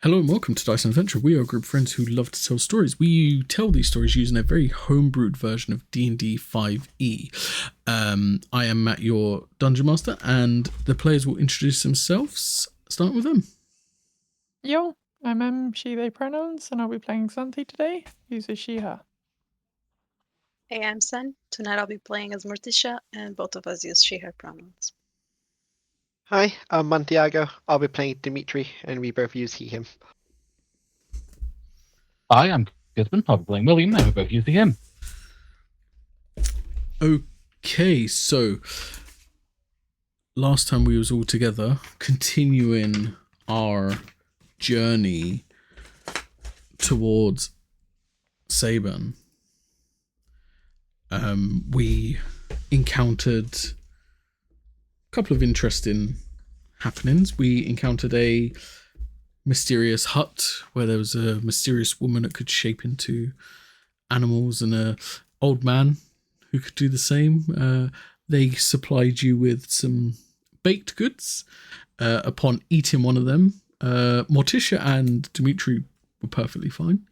Hello and welcome to Dice and Adventure. We are a group of friends who love to tell stories. We tell these stories using a very homebrewed version of D&D 5e. I am Matt, your Dungeon Master, and the players will introduce themselves. Start with them. Yo, I'm she, they pronouns, and I'll be playing Xanthi today. Uses she, her. Hey, I'm Sen. Tonight I'll be playing as Morticia, and both of us use she, her pronouns. Hi, I'm Mantiago. I'll be playing Dimitri, and we both use he, him. Hi, I'm Gisborne. I'll be playing William, and we're both using him. Okay, so last time we was all together, continuing our journey towards Sabin, we encountered a couple of interesting happenings. We encountered a mysterious hut where there was a mysterious woman that could shape into animals and a old man who could do the same. They supplied you with some baked goods. Upon eating one of them, Morticia and Dimitri were perfectly fine.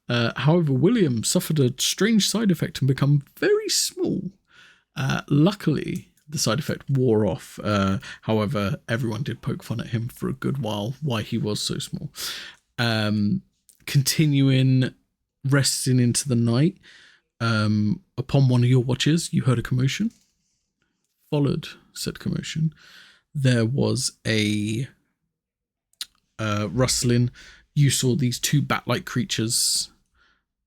However, William suffered a strange side effect and become very small. Luckily, the side effect wore off. However, everyone did poke fun at him for a good while, why he was so small. Continuing, resting into the night, upon one of your watches, you heard a commotion. Followed said commotion, there was a rustling. You saw these two bat-like creatures,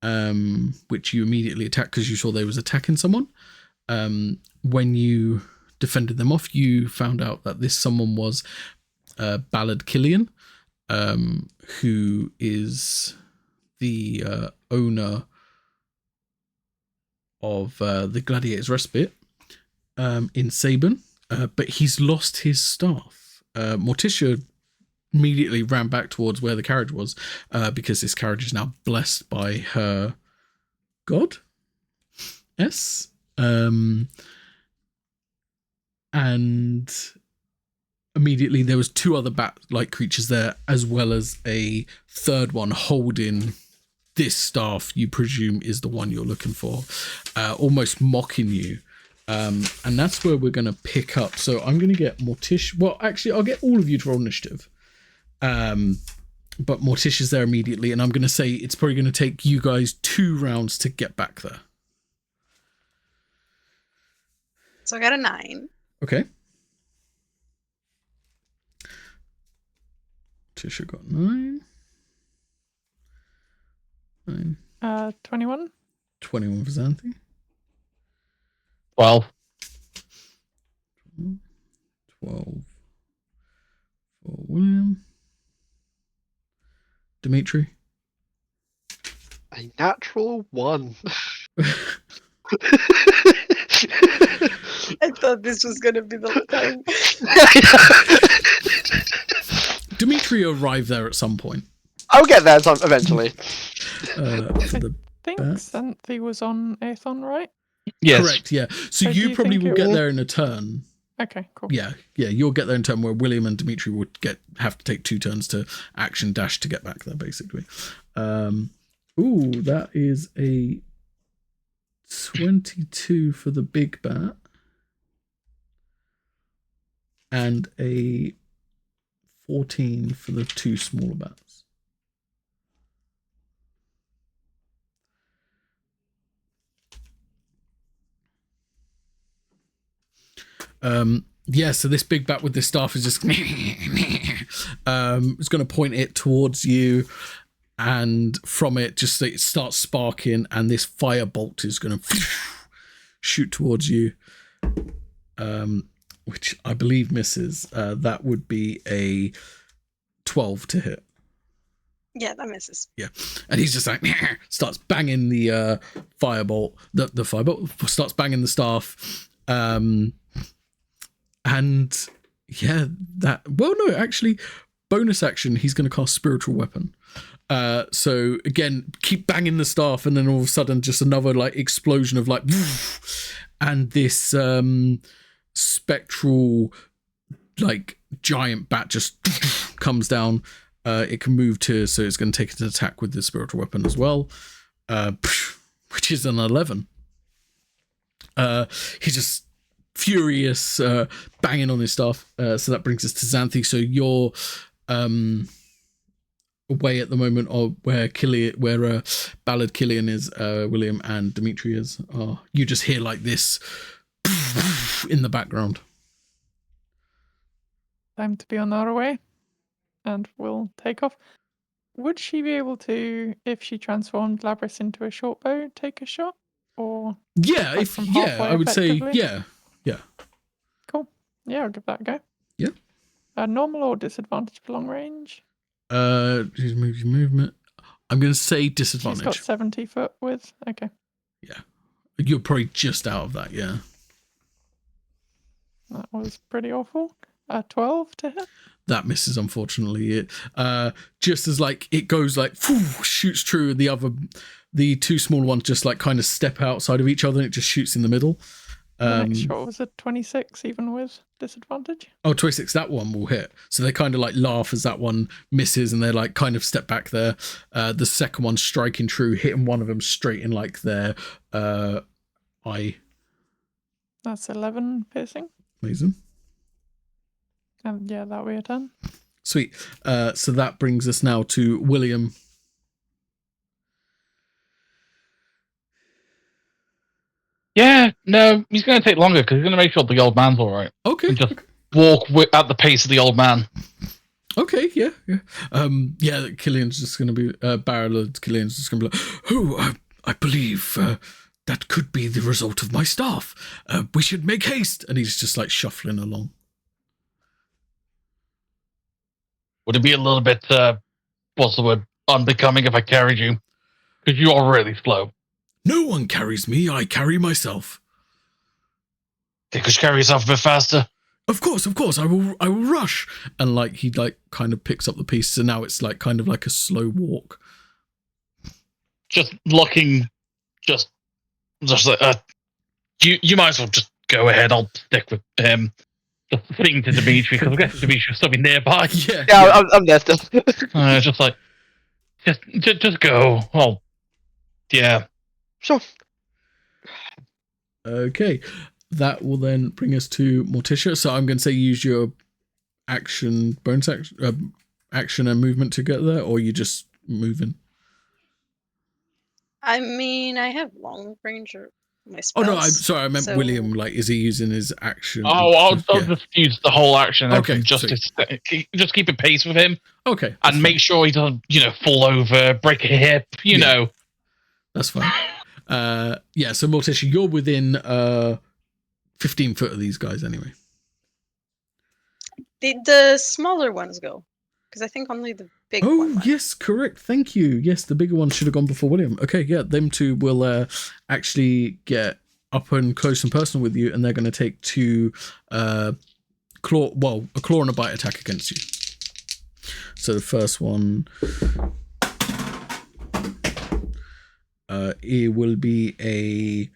which you immediately attacked because you saw they was attacking someone. When you defended them off, you found out that this someone was Ballard Killian, who is the owner of the Gladiator's Respite in Sabin, but he's lost his staff. Morticia immediately ran back towards where the carriage was, because this carriage is now blessed by her god. Yes. And immediately there was two other bat-like creatures there, as well as a third one holding this staff you presume is the one you're looking for, almost mocking you. And that's where we're going to pick up. So I'm going to get Morticia. Well, actually, I'll get all of you to roll initiative. But Morticia's there immediately, and I'm going to say it's probably going to take you guys 2 rounds to get back there. So I got a 9. Okay. Tisha got 9. 21. 21 for Xanthi. 12. 12 for William. Dimitri. A natural 1. I thought this was going to be the time. Dimitri arrived there at some point. I'll get there eventually. For I think Xanthi was on Aethon, right? Yes. Correct, yeah. So So do you you probably think will it get will- there in a turn. Okay, cool. Yeah, you'll get there in turn where William and Dimitri would have to take 2 turns to action dash to get back there, basically. That is a 22 for the big bat and a 14 for the 2 smaller bats. So this big bat with this staff is just it's going to point it towards you, and from it it starts sparking, and this fire bolt is going to shoot towards you, which I believe misses. That would be a 12 to hit. Yeah, that misses. Yeah, and he's just like starts banging the firebolt. The firebolt starts banging the staff, and yeah, actually, bonus action. He's going to cast Spiritual Weapon. So again, keep banging the staff, and then all of a sudden, just another like explosion of like, and this spectral like giant bat just comes down It can move to, so it's going to take an attack with the spiritual weapon as well, which is an 11. He's just furious, banging on his staff. So that brings us to Xanthi. So you're away at the moment, or where Ballard Killian is, William, and Dimitri is. You just hear like this in the background. Time to be on our way, and we'll take off. Would she be able to, if she transformed Labris into a short bow, take a shot? Or Yeah, like from halfway I would say, effectively? yeah. Cool. Yeah, I'll give that a go. Yeah. Normal or disadvantage for long range? His movement. I'm going to say She's disadvantage. got 70 foot width. Okay. You're probably just out of that, yeah. That was pretty awful. 12 to hit. That misses, unfortunately. It just as like it goes like shoots through, the two small ones just like kind of step outside of each other, and it just shoots in the middle. The next shot was a 26, even with disadvantage. 26, that one will hit. So they kind of like laugh as that one misses, and they like kind of step back there. The second one striking true, hitting one of them straight in like their eye. That's 11 piercing. Amazing. And yeah, that'll be a turn. Sweet. So that brings us now to William. Yeah, no, he's going to take longer because he's going to make sure the old man's all right. Okay. And just walk at the pace of the old man. Okay, yeah. Killian's just going to be, Ballard Killian's just going to be like, I believe that could be the result of my staff. We should make haste. And he's just like shuffling along. Would it be a little bit, what's the word, unbecoming if I carried you? Because you are really slow. No one carries me, I carry myself. Could you carry yourself a bit faster? Of course, I will rush. And like he like kind of picks up the piece, so now it's like kind of like a slow walk. Just looking, just like, you might as well just go ahead. I'll stick with him. Just speaking to Dimitri, because I guess Dimitri will still be nearby. Yeah, I'm there still. Just like, just go. Oh, yeah. Sure. Okay. That will then bring us to Morticia. So I'm going to say use your action, bonus action and movement to get there, or you just moving? I mean, I have long range or my Oh spells. no, I'm sorry. I meant so- William. Like, is he using his action? I'll Yeah. just use the whole action. Okay, Just keep a pace with him Okay, and make sure he doesn't, fall over, break a hip. You Yeah. know. That's fine. So Morticia, you're within 15 foot of these guys anyway. Did the smaller ones go? Because I think only the big one. Oh, went. yes, correct. Thank you. Yes, the bigger one should have gone before William. Okay, yeah, them two will actually get up and close and personal with you, and they're going to take two a claw and a bite attack against you. So the first one, it will be a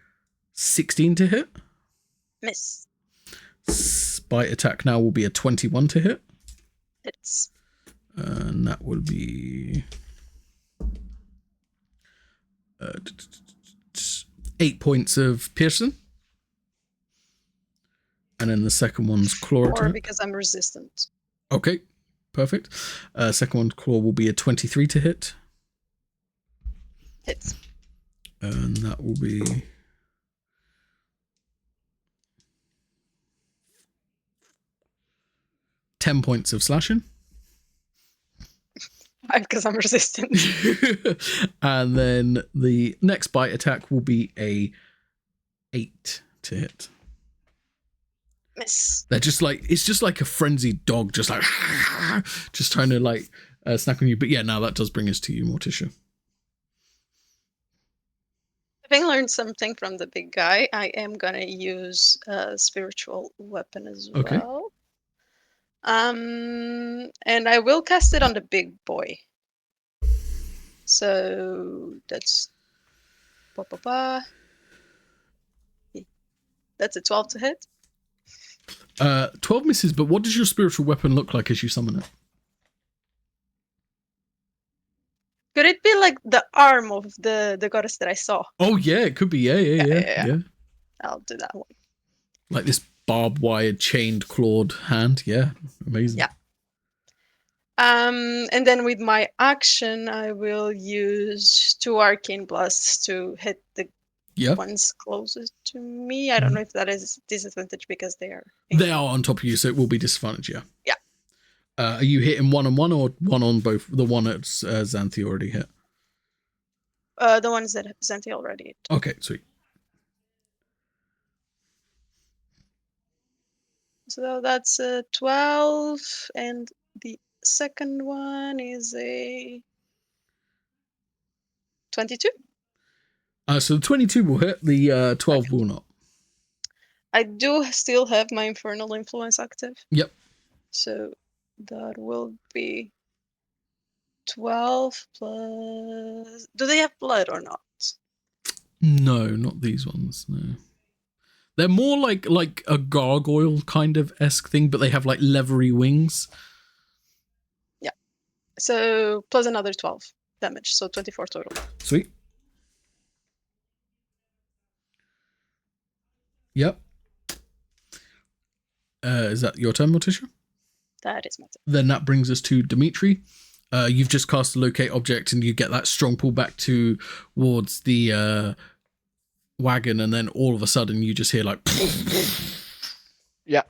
16 to hit. Miss. Bite attack now will be a 21 to hit. It's And that will be 8 points of piercing. And then the second one's claw or attack. because I'm resistant. Okay, perfect. Second one's claw will be a 23 to hit. Hits. And that will be 10 points of slashing. Because I'm resistant. And then the next bite attack will be a 8 to hit. Miss. They're just like, it's just like a frenzied dog, just like, just trying to like snack on you. But yeah, now that does bring us to you, Morticia. Having learned something from the big guy, I am gonna use a spiritual weapon as Okay. well. And I will cast it on the big boy. So that's that's a 12 to hit. 12 misses, but what does your spiritual weapon look like as you summon it? the arm of the goddess that I saw. Oh yeah, it could be. Yeah. I'll do that one. Like this barbed wire chained clawed hand. Yeah, amazing. Yeah. And then with my action, I will use 2 arcane blasts to hit the ones closest to me. I don't know if that is disadvantage because they are. They are on top of you, so it will be disadvantage. Yeah. Yeah. Are you hitting 1-on-1 or 1 on both? The one that Xanthi already hit. The ones that Xanthi already hit. Okay, sweet. So that's a 12, and the second one is a 22. So the 22 will hit, the 12 will not. I do still have my Infernal Influence active. Yep. So that will be 12 plus... Do they have blood or not? No, not these ones, no. They're more like a gargoyle kind of esque thing, but they have like leathery wings. Yeah. So plus another 12 damage, so 24 total. Sweet. Yep. Is that your turn, Morticia? That is my turn. Then that brings us to Dimitri. You've just cast a locate object and you get that strong pull back towards the wagon, and then all of a sudden you just hear like... Yeah.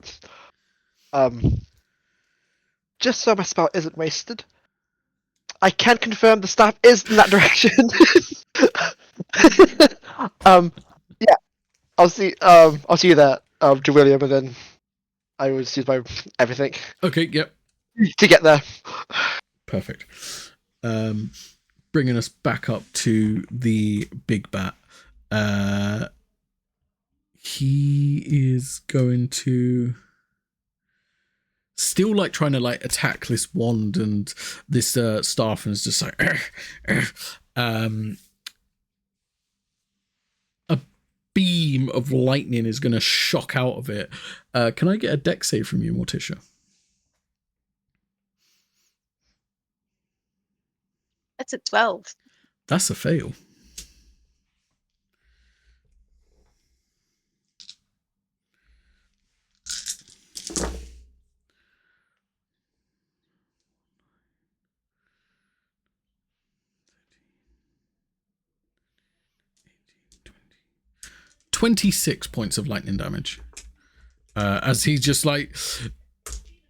Just so my spell isn't wasted, I can confirm the staff is in that direction. Yeah. I'll see you there, to William, and then I will use my everything. Okay, yep. To get there. Perfect. Bringing us back up to the big bat. He is going to still like trying to like attack this wand and this staff, and it's just like a beam of lightning is going to shock out of it. Can I get a dex save from you, Morticia? That's a 12. That's a fail. $26 points of lightning damage. As he's just like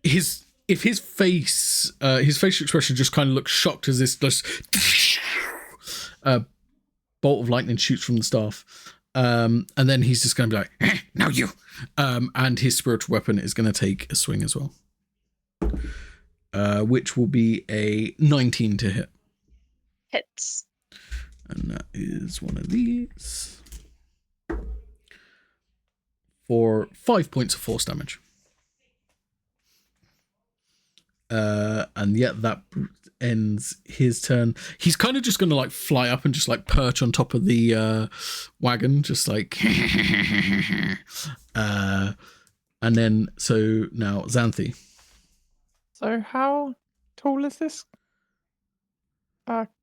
his facial expression just kind of looks shocked as this just bolt of lightning shoots from the staff. And then he's just going to be like, now you. And his spiritual weapon is going to take a swing as well. Which will be a 19 to hit. Hits. And that is one of these. For 5 points of force damage. And yet that ends his turn. He's kind of just going to like fly up and just like perch on top of the wagon, just like and then so now Xanthi. So how tall is this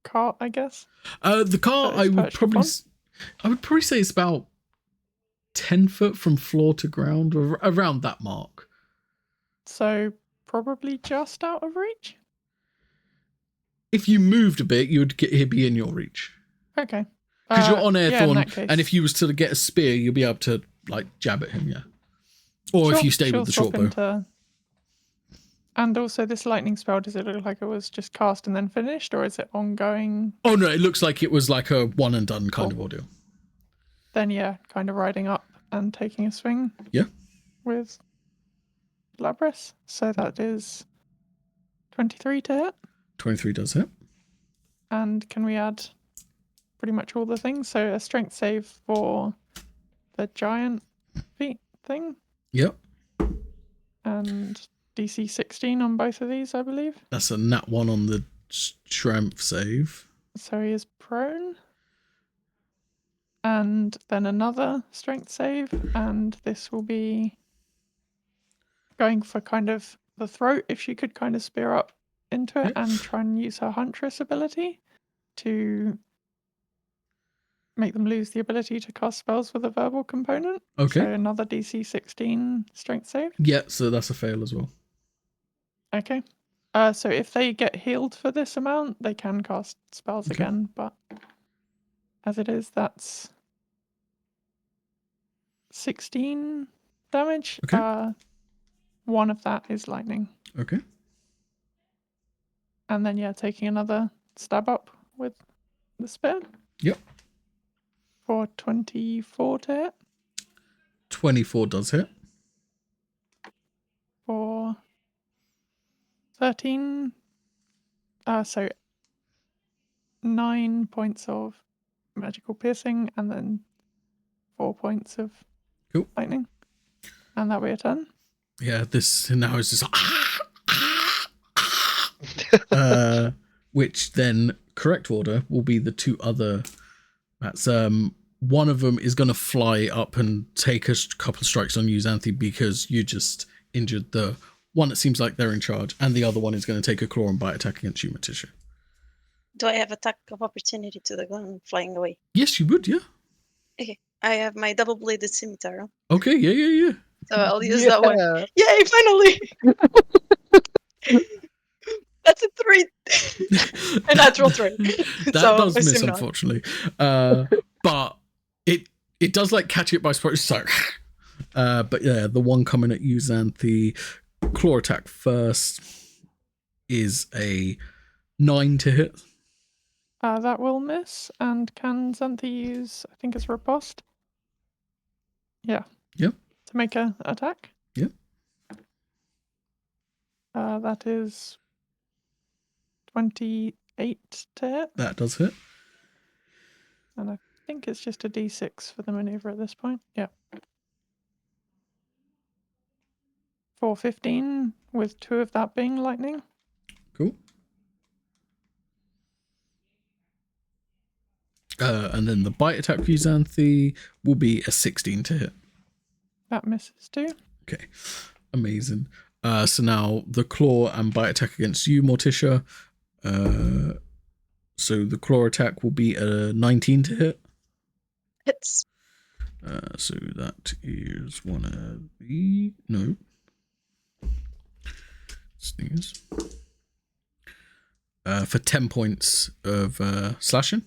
cart, I guess? The cart I would probably say it's about 10 foot from floor to ground, or around that mark. So probably just out of reach? If you moved a bit, he'd be in your reach. Okay. Because you're on Airthorn, yeah, and if you was to get a spear, you'll be able to like jab at him, yeah. Or if you stay with the short bow. And also this lightning spell, does it look like it was just cast and then finished, or is it ongoing? Oh no, it looks like it was like a one and done kind of ordeal. Then yeah, kind of riding up and taking a swing. Yeah. With Labris. So that is 23 to hit. 23 does hit. And can we add pretty much all the things? So a strength save for the giant feet thing. Yep. And DC 16 on both of these, I believe. That's a nat 1 on the strength save. So he is prone. And then another strength save, and this will be going for kind of the throat, if she could kind of spear up into it and try and use her huntress ability. to make them lose the ability to cast spells with a verbal component. Okay. So another DC 16 strength save. Yeah, so that's a fail as well. Okay. So if they get healed for this amount, they can cast spells Okay. again, but as it is, that's 16 damage. Okay. One of that is lightning. Okay. And then, taking another stab up with the spear. Yep. For 24 to hit. 24 does hit. For 13. So 9 points of magical piercing and then 4 points of Cool. lightning. And that'll be a turn. Yeah, this now is just which then correct order will be the two other. That's one of them is going to fly up and take a couple of strikes on you, Xanthi, because you just injured the one that seems like they're in charge, and the other one is going to take a claw and bite attack against you, Matisha. Do I have attack of opportunity to the gun flying away? Yes, you would. Yeah. Okay. I have my double-bladed scimitar. Okay. Yeah. So I'll use that one. Yeah. Yay, finally! That's a 3. A natural 3. That So, does miss, assume not. unfortunately. But it does like catch it by surprise. So, but yeah, the one coming at you, Xanthi, claw attack first is a 9 to hit. That will miss. And can Xanthi use, I think it's riposte? Yeah. Yep. To make an attack? Yep. That is 28 to hit. That does hit. And I think it's just a d6 for the maneuver at this point. Yeah. For 15, with 2 of that being lightning. Cool. And then the bite attack for you, Xanthi, will be a 16 to hit. That misses too. Okay, amazing. So now the claw and bite attack against you, Morticia. So the claw attack will be a 19 to hit. Hits. So that is one of the... No. Sneeze. For 10 points of slashing.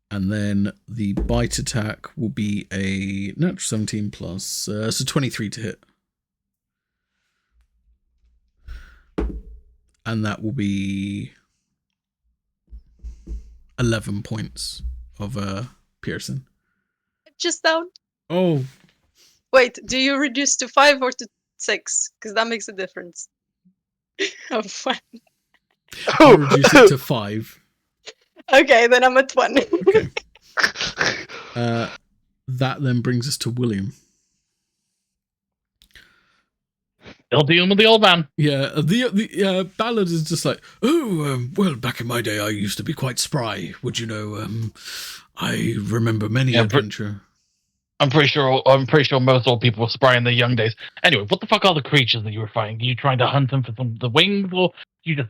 And then the bite attack will be a natural 17 plus, so 23 to hit. And that will be 11 points of piercing. Just down. Oh, Wait, do you reduce to 5 or to 6? Because that makes a difference. Oh, fine. I'll reduce it to 5. Okay, then I'm at 1. Okay. That then brings us to William. Still dealing with the old man. Yeah, the Ballard is just like, well, back in my day, I used to be quite spry. Would you know? I remember many adventure. I'm pretty sure most old people were spry in their young days. Anyway, what the fuck are the creatures that you were fighting? Are you trying to hunt them for the wings, or you just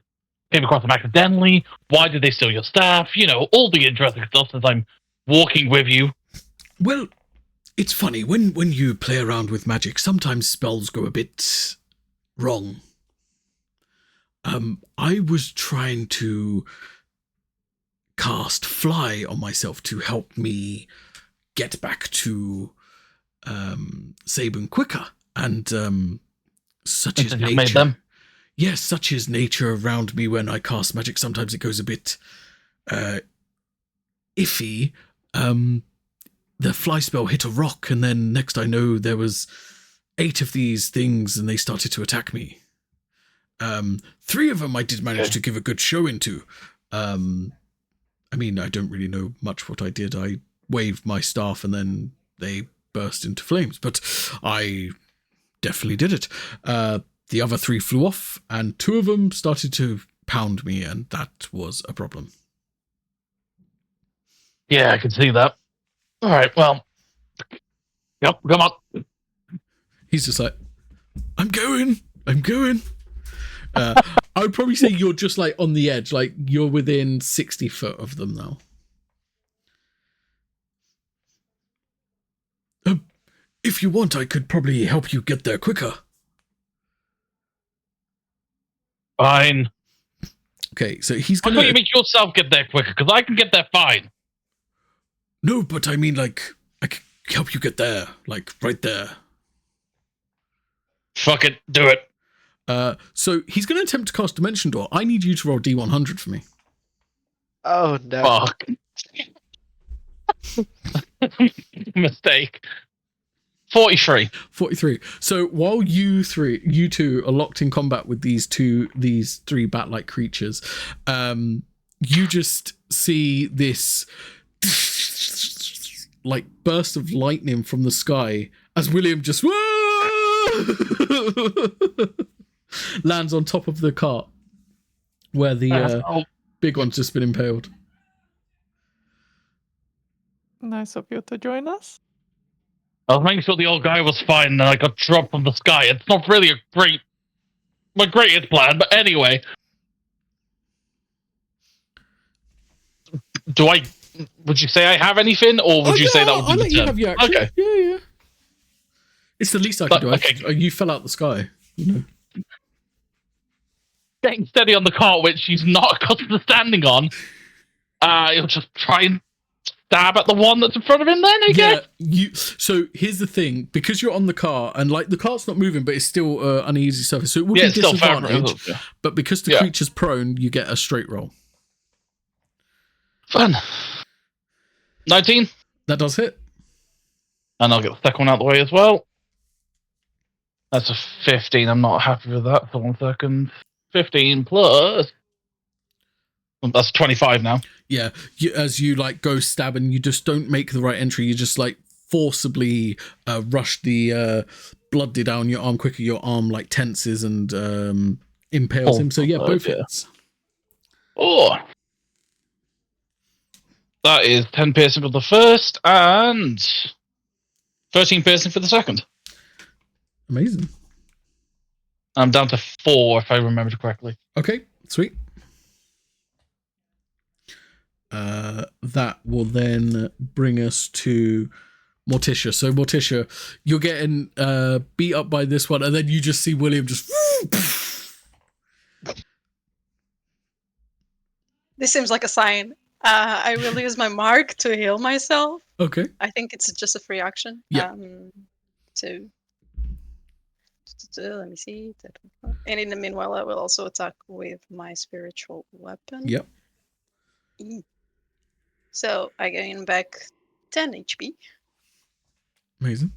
came across them accidentally? Why did they steal your staff? You know, all the interesting stuff since I'm walking with you. Well, it's funny when you play around with magic. Sometimes spells go a bit wrong. I was trying to cast fly on myself to help me get back to Sabin quicker, and such is nature. Made them. Yes, such is nature around me when I cast magic. Sometimes it goes a bit iffy. The fly spell hit a rock, and then next I know there was 8 of these things, and they started to attack me. 3 of them I did manage to give a good show into. I mean, I don't really know much what I did. I waved my staff, and then they burst into flames, but I definitely did it. The other 3 flew off, and 2 of them started to pound me, and that was a problem. Yeah, I can see that. All right, well, yep, come on. He's just like, I'm going. I would probably say you're just like on the edge, like you're within 60 foot of them now. If you want, I could probably help you get there quicker. Fine. Okay, so he's Why gonna. don't you make yourself get there quicker? Because I can get there fine. No, but I mean, like, I could help you get there, like right there. Fuck it, do it. So he's going to attempt to cast Dimension Door. I need you to roll D100 for me. Oh no. Fuck. Mistake. 43. 43. So while you two are locked in combat with these three bat-like creatures, you just see this like burst of lightning from the sky as William just lands on top of the cart where the big one's just been impaled. Nice of you to join us. I was making sure the old guy was fine, and I got dropped from the sky. It's not really my greatest plan, but anyway. Would you say I have anything, or would you say that would be I'll the let you turn? have your action. Okay. Yeah. It's the least I can do. Okay. You fell out the sky. You know? Getting steady on the cart, which she's not accustomed to standing on. He'll just try and stab at the one that's in front of him then, I guess? Yeah, so here's the thing. Because you're on the car, and like the cart's not moving, but it's still uneasy surface, so it would be disadvantage. But because the creature's prone, you get a straight roll. Fun. 19. That does hit. And I'll get the second one out of the way as well. That's a 15. I'm not happy with that for 1 second. 15 plus... That's 25 now. Yeah, as you like go stab and you just don't make the right entry, you just like forcibly rush the blood down your arm quicker. Your arm like tenses and impales him. So yeah, both hits. Oh, that is 10 piercing for the first and 13 piercing for the second. Amazing. I'm down to 4 if I remember correctly. Okay, sweet. That will then bring us to Morticia. So Morticia, you're getting beat up by this one, and then you just see William just... This seems like a sign. I will use my mark to heal myself. Okay. I think it's just a free action. Yeah. Let me see. And in the meanwhile, I will also attack with my spiritual weapon. Yep. So I gain back 10 HP. Amazing.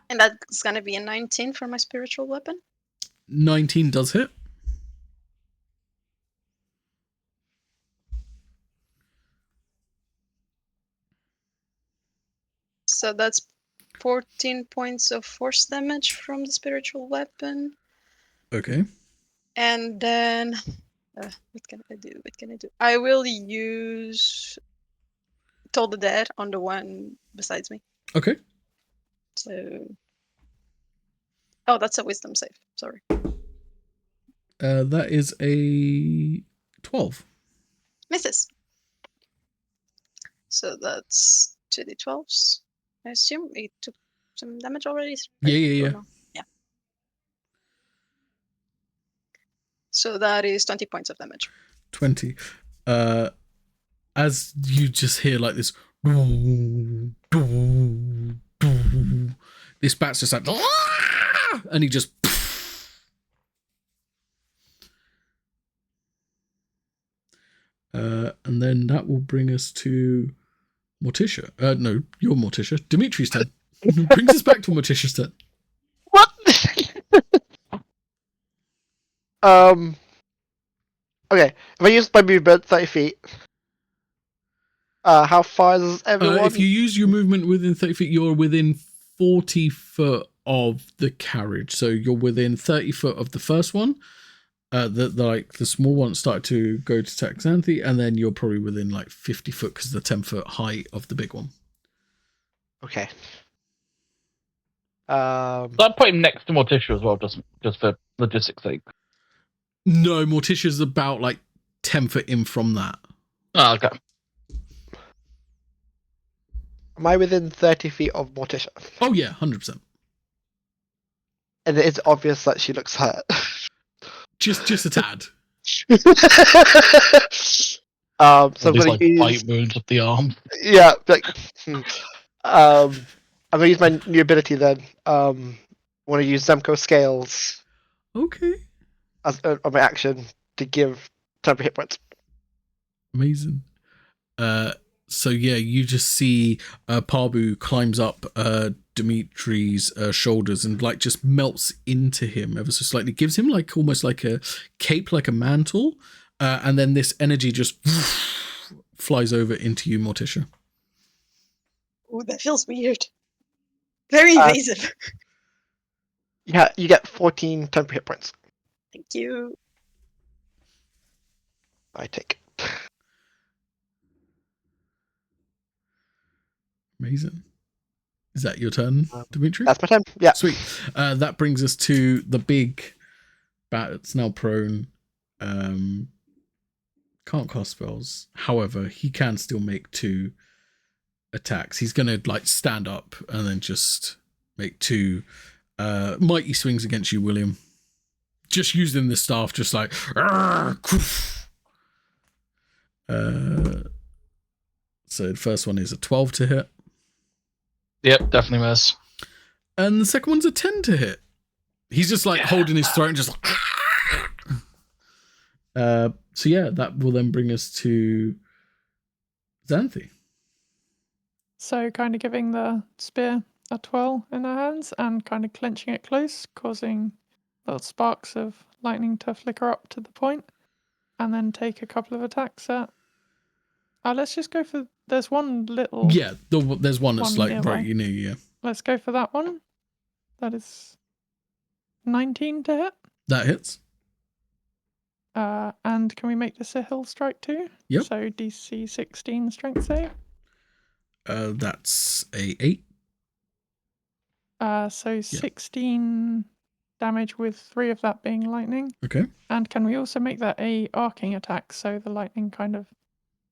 And that's going to be a 19 for my spiritual weapon. 19 does hit. So that's 14 points of force damage from the spiritual weapon. Okay. And then, what can I do? I will use Toll the Dead on the one besides me. Okay. So, oh, that's a wisdom save. Sorry. That is a 12. Misses. So that's 2d12s. I assume it took some damage already. Right? Yeah. Yeah. So that is 20 points of damage. 20. As you just hear like this, this bat's just like, and he just, and then that will bring us to Morticia. No, you're Morticia. Dimitri's turn. Brings us back to Morticia's turn. What? Okay. If I use my movement 30 feet, how far is everyone? If you use your movement within 30 feet, you're within 40 foot of the carriage. So you're within 30 foot of the first one, The small one started to go to attack Xanthi, and then you're probably within like 50 foot because the 10-foot height of the big one. Okay. So I'd put him next to Morticia as well, just for logistics' sake. No, Morticia's about like 10 foot in from that. Oh, okay. Am I within 30 feet of Morticia? Oh yeah, 100%. And it is obvious that she looks hurt. Just a tad. So I'm These gonna like use bite wounds up the arm. yeah, like I'm gonna use my new ability then. I want to use Zemco scales Okay. as on my action to give temporary hit points. Amazing. So yeah, you just see Parbu climbs up Dimitri's shoulders and like just melts into him ever so slightly, gives him like almost like a cape, like a mantle, and then this energy just flies over into you, Morticia. Ooh, that feels weird. Very invasive. Yeah, you get 14 temporary hit points. Thank you. I take. Amazing. Is that your turn, Dimitri? That's my turn. Yeah. Sweet. That brings us to the big bat. It's now prone. Can't cast spells. However, he can still make 2 attacks. He's gonna like stand up and then just make 2 mighty swings against you, William. Just using the staff, just like so the first one is a 12 to hit. Yep, definitely miss. And the second one's a 10 to hit. He's just like holding his throat and just so yeah, that will then bring us to Xanthi. So kind of giving the spear a twirl in her hands and kind of clenching it close, causing little sparks of lightning to flicker up to the point, and then take a couple of attacks at... let's just go for... There's one little... Yeah, there's one that's One like nearby. right you near you. Yeah. Let's go for that one. That is 19 to hit. That hits. And can we make this a hill strike too? Yep. So DC 16 strength save. That's a 8. So 16 damage with 3 of that being lightning. Okay. And can we also make that a arcing attack? So the lightning kind of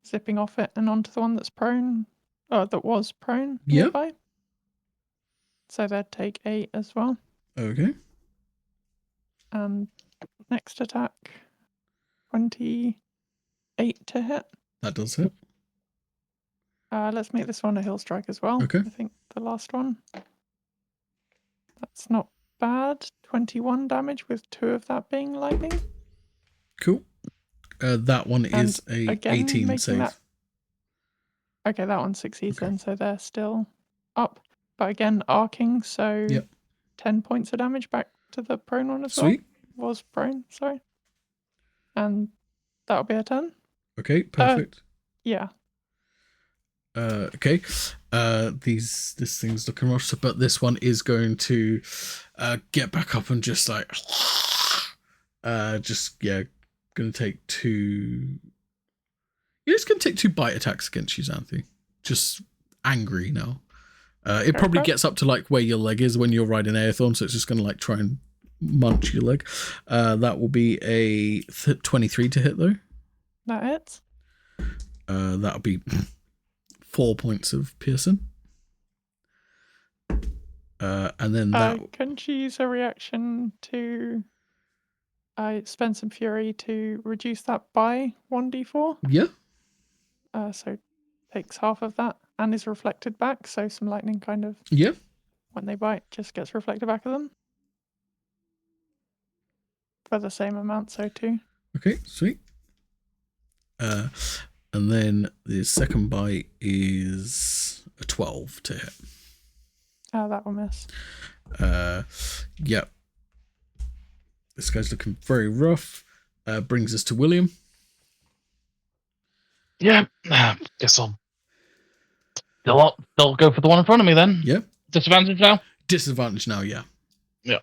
zipping off it and onto the one that's prone. That was prone Yep. nearby. So they'd take 8 as well. Okay. And next attack, 28 to hit. That does hit. Let's make this one a hill strike as well. Okay. I think the last one. That's not bad. 21 damage with 2 of that being lightning. Cool. That one is a again, 18 making save. that- Okay, that one succeeds Okay. then, so they're still up. But again, arcing, so Yep. 10 points of damage back to the prone one as Sweet. well. Was prone, sorry. And that'll be a turn. Okay, perfect. Yeah. Okay. This thing's looking rough, but this one is going to get back up and just like gonna take 2. Yeah, it's gonna take 2 bite attacks against you, Xanthi. Just angry now. It probably Okay. gets up to like where your leg is when you're riding Aethorn, so it's just gonna like try and munch your leg. That will be a 23 to hit though. That hits. That'll be 4 points of piercing. And then that Can she use a reaction to spend some fury to reduce that by 1d4? yeah. So takes half of that and is reflected back. So some lightning kind of, Yeah. when they bite, just gets reflected back at them. For the same amount, so 2. Okay, sweet. And then the second bite is a 12 to hit. That will miss. Yep. This guy's looking very rough. Brings us to William. Yeah, guess I'll still go for the one in front of me then. Yeah. Disadvantage now? Disadvantage now, yeah. Yeah.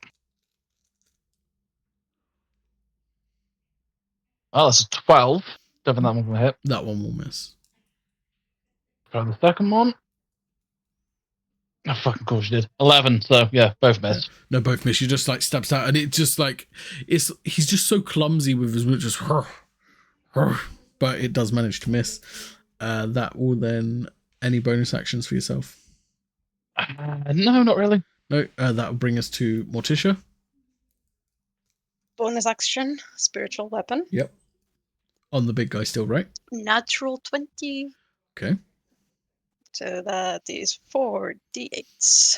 Oh, that's a 12. Definitely that one will hit. That one will miss. Try the second one. Oh, fucking course you did. 11, so yeah, both miss. No, both miss. You just like stabs out, and it just like he's just so clumsy with his move, just but it does manage to miss. That will then any bonus actions for yourself? No, not really. No, that will bring us to Morticia. Bonus action, spiritual weapon. Yep. On the big guy still, right? Natural 20. Okay. So that is 4 d8s.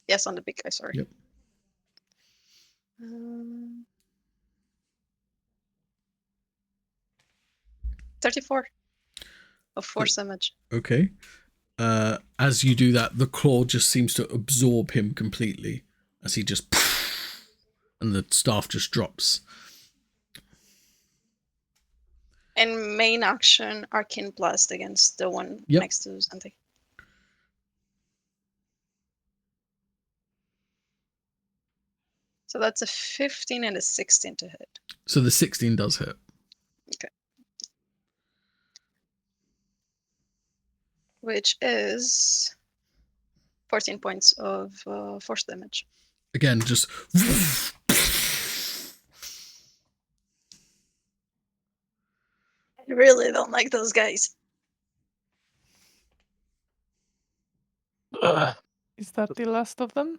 Yes, on the big guy, sorry. Yep. 34 of force damage. Okay. As you do that, the claw just seems to absorb him completely as he just and the staff just drops. And main action, Arcane Blast against the one next to Santi. So that's a 15 and a 16 to hit. So the 16 does hit. Okay. Which is 14 points of force damage. Again, just I really don't like those guys. Is that the last of them?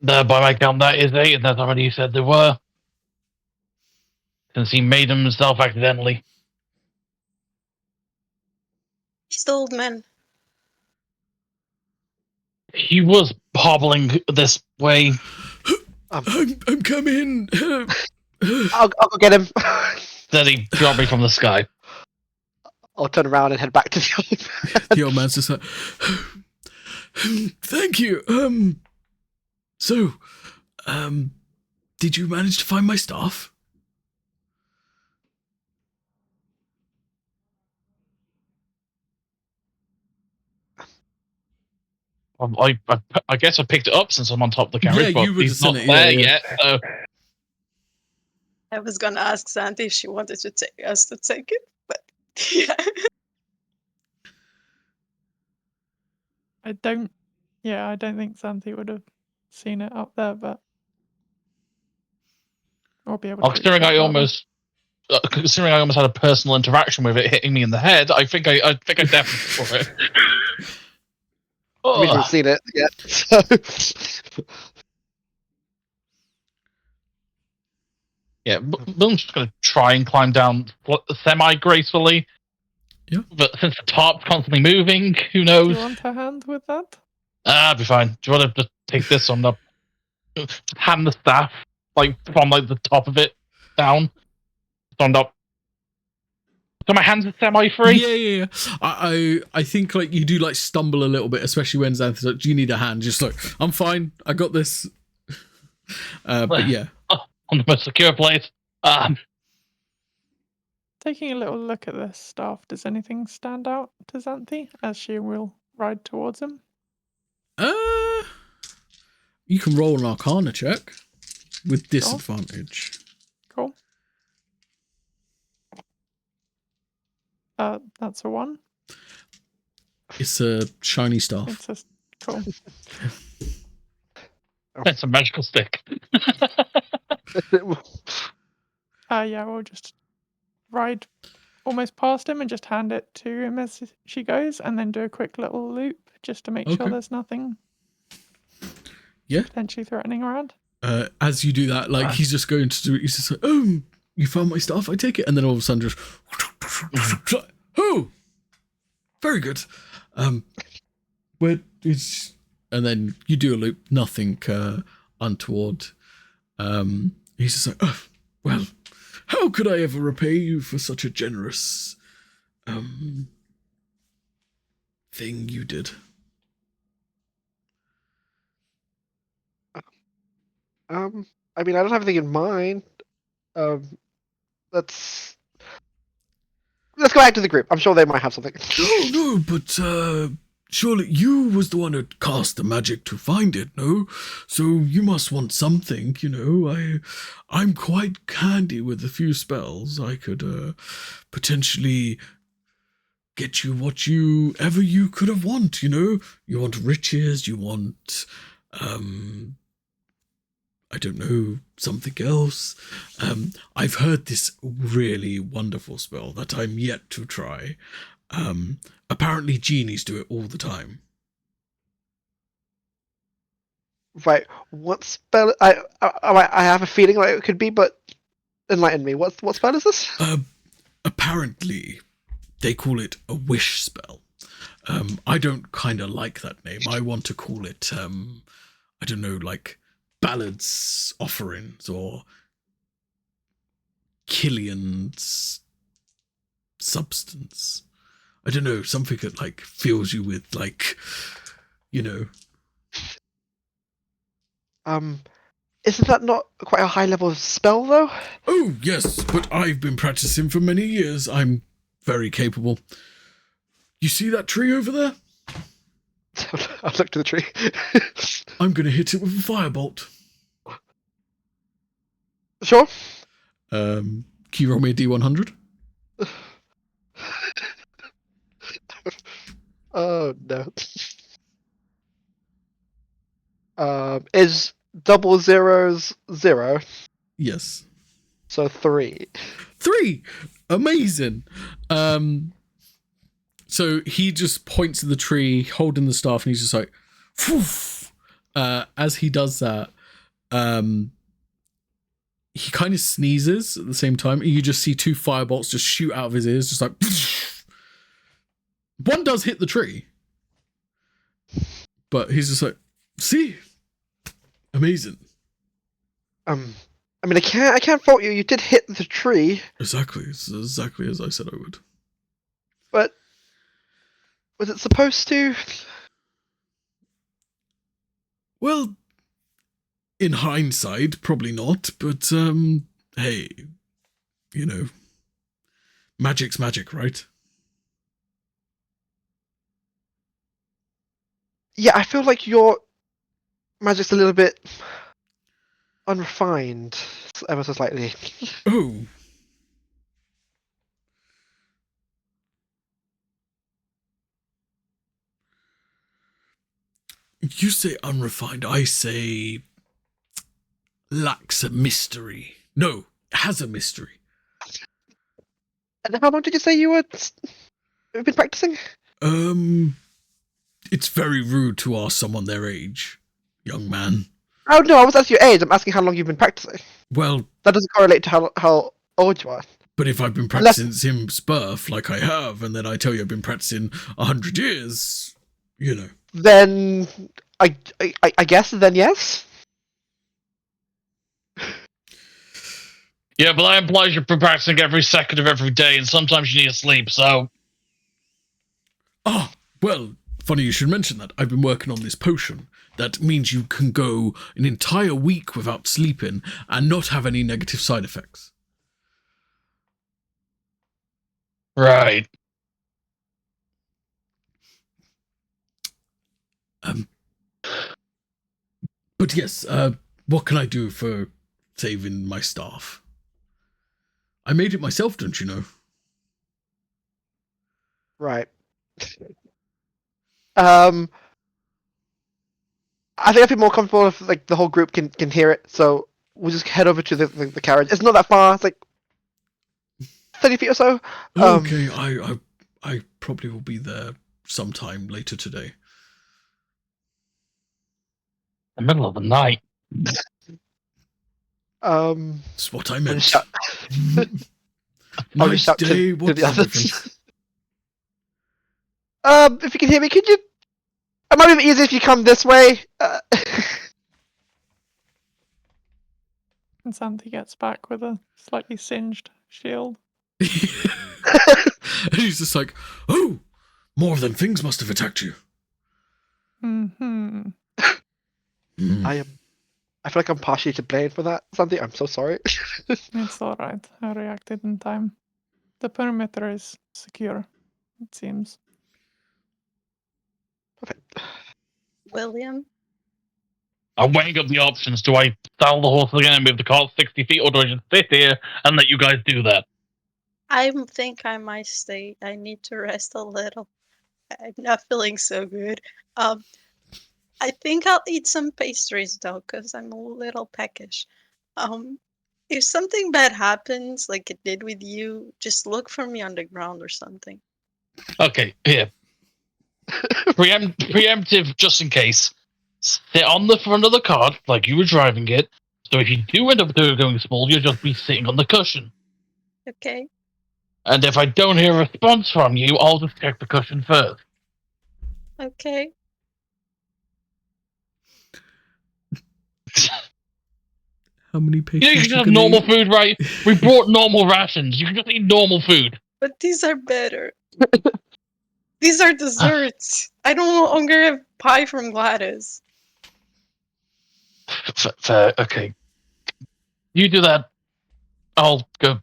By my count, that is 8, and that's already said there were. Since he made himself accidentally. He's the old man. He was hobbling this way. I'm coming. I'll go get him. Then he dropped me from the sky. I'll turn around and head back to the old man. The old man's just like, thank you. So, did you manage to find my staff? I guess I picked it up since I'm on top of the carriage, but you would have he's seen not it. there Yeah. yet. So. I was gonna ask Santi if she wanted to take us to take it, but yeah. I don't think Santi would have seen it up there, but I'll be able to. Considering I almost had a personal interaction with it hitting me in the head, I think I definitely saw it. We haven't seen it yet. So. Yeah, Boom's just going to try and climb down semi-gracefully. Yeah. But since the tarp's constantly moving, who knows? Do you want a hand with that? I'll be fine. Do you want to just take this on up? Hand the staff, from the top of it down. Stand up. So my hands are semi-free? Yeah. I think you do stumble a little bit, especially when Xanth's like, do you need a hand? Just like, I'm fine. I got this. But yeah. On the most secure place. Taking a little look at this staff, does anything stand out to Xanthi as she will ride towards him? You can roll an Arcana check with disadvantage. Cool. That's a 1. It's a shiny staff. It's a cool. That's a magical stick. Yeah, we'll just ride almost past him and just hand it to him as she goes, and then do a quick little loop just to make sure there's nothing potentially threatening around. As you do that, he's just going to do it. He's just like, oh, you found my staff, I take it. And then all of a sudden just, oh, very good. Where is, and then you do a loop, nothing untoward. He's just like, oh, well, how could I ever repay you for such a generous thing you did? I mean, I don't have anything in mind. Let's go back to the group. I'm sure they might have something. Oh no, but surely you was the one who cast the magic to find it, no? So you must want something, you know. I'm quite handy with a few spells. I could potentially get you what ever you could have want, you know. You want riches, you want I don't know, something else. I've heard this really wonderful spell that I'm yet to try. Apparently genies do it all the time. Right. What spell? I have a feeling like it could be, but enlighten me. What spell is this? Apparently, they call it a wish spell. I don't kind of like that name. I want to call it, I don't know, like Ballard's Offerings or Killian's Substance. I don't know, something that like fills you with like, you know. Isn't that not quite a high level spell though? Oh yes, but I've been practicing for many years. I'm very capable. You see that tree over there? I'll look to the tree. I'm gonna hit it with a firebolt. Sure. Can you roll me a D100? Oh no. Is 00 0? Yes. So 3. 3! Amazing! So he just points at the tree, holding the staff, and he's just like, Poof! As he does that, he kind of sneezes at the same time, and you just see 2 firebolts just shoot out of his ears, just like, one does hit the tree, but he's just like, see? Amazing. I mean, I can't fault you. You did hit the tree. Exactly. It's exactly as I said I would. But was it supposed to? Well, in hindsight, probably not, but, hey, you know, magic's magic, right? Yeah, I feel like your magic's a little bit unrefined, ever so slightly. Oh. You say unrefined, I say lacks a mystery. No, has a mystery. And how long did you say you were been practicing? It's very rude to ask someone their age, young man. Oh no, I was asking your age. I'm asking how long you've been practicing. Well, That doesn't correlate to how old you are. but if I've been practicing since birth, like I have, and then I tell you I've been practicing 100 years, you know. Then I guess then yes. Yeah, but that implies you're practicing every second of every day, and sometimes you need to sleep, so... Ah, well, funny you should mention that. I've been working on this potion. That means you can go an entire week without sleeping and not have any negative side effects. Right. But yes, what can I do for saving my staff? I made it myself, don't you know? Right. I think I'd be more comfortable if like the whole group can hear it. So we'll just head over to the carriage. It's not that far. It's like 30 feet or so. Okay, I probably will be there sometime later today. The middle of the night. That's what I meant. I'll Night, shout day, to what's the the others. difference? If you can hear me, could you? It might be easier if you come this way. And Santi gets back with a slightly singed shield. And he's just like, oh, more of them things must have attacked you. Mm-hmm. I feel like I'm partially to blame for that, Santi. I'm so sorry. It's alright. I reacted in time. The perimeter is secure, it seems. William? I'm weighing up the options. Do I saddle the horse again and move the cart 60 feet, or do I just sit here and let you guys do that? I think I might stay. I need to rest a little. I'm not feeling so good. I think I'll eat some pastries though, because I'm a little peckish. If something bad happens, like it did with you, just look for me on the ground or something. Okay, here. Preemptive, just in case. Sit on the front of the cart like you were driving it. So if you do end up going small, you'll just be sitting on the cushion. Okay. And if I don't hear a response from you, I'll just check the cushion first. Okay. How many You pastries? know, you can have normal food, right? We brought normal rations. You can just eat normal food. But these are better. These are desserts. I no longer have pie from Gladys. Fair, okay. You do that. I'll go.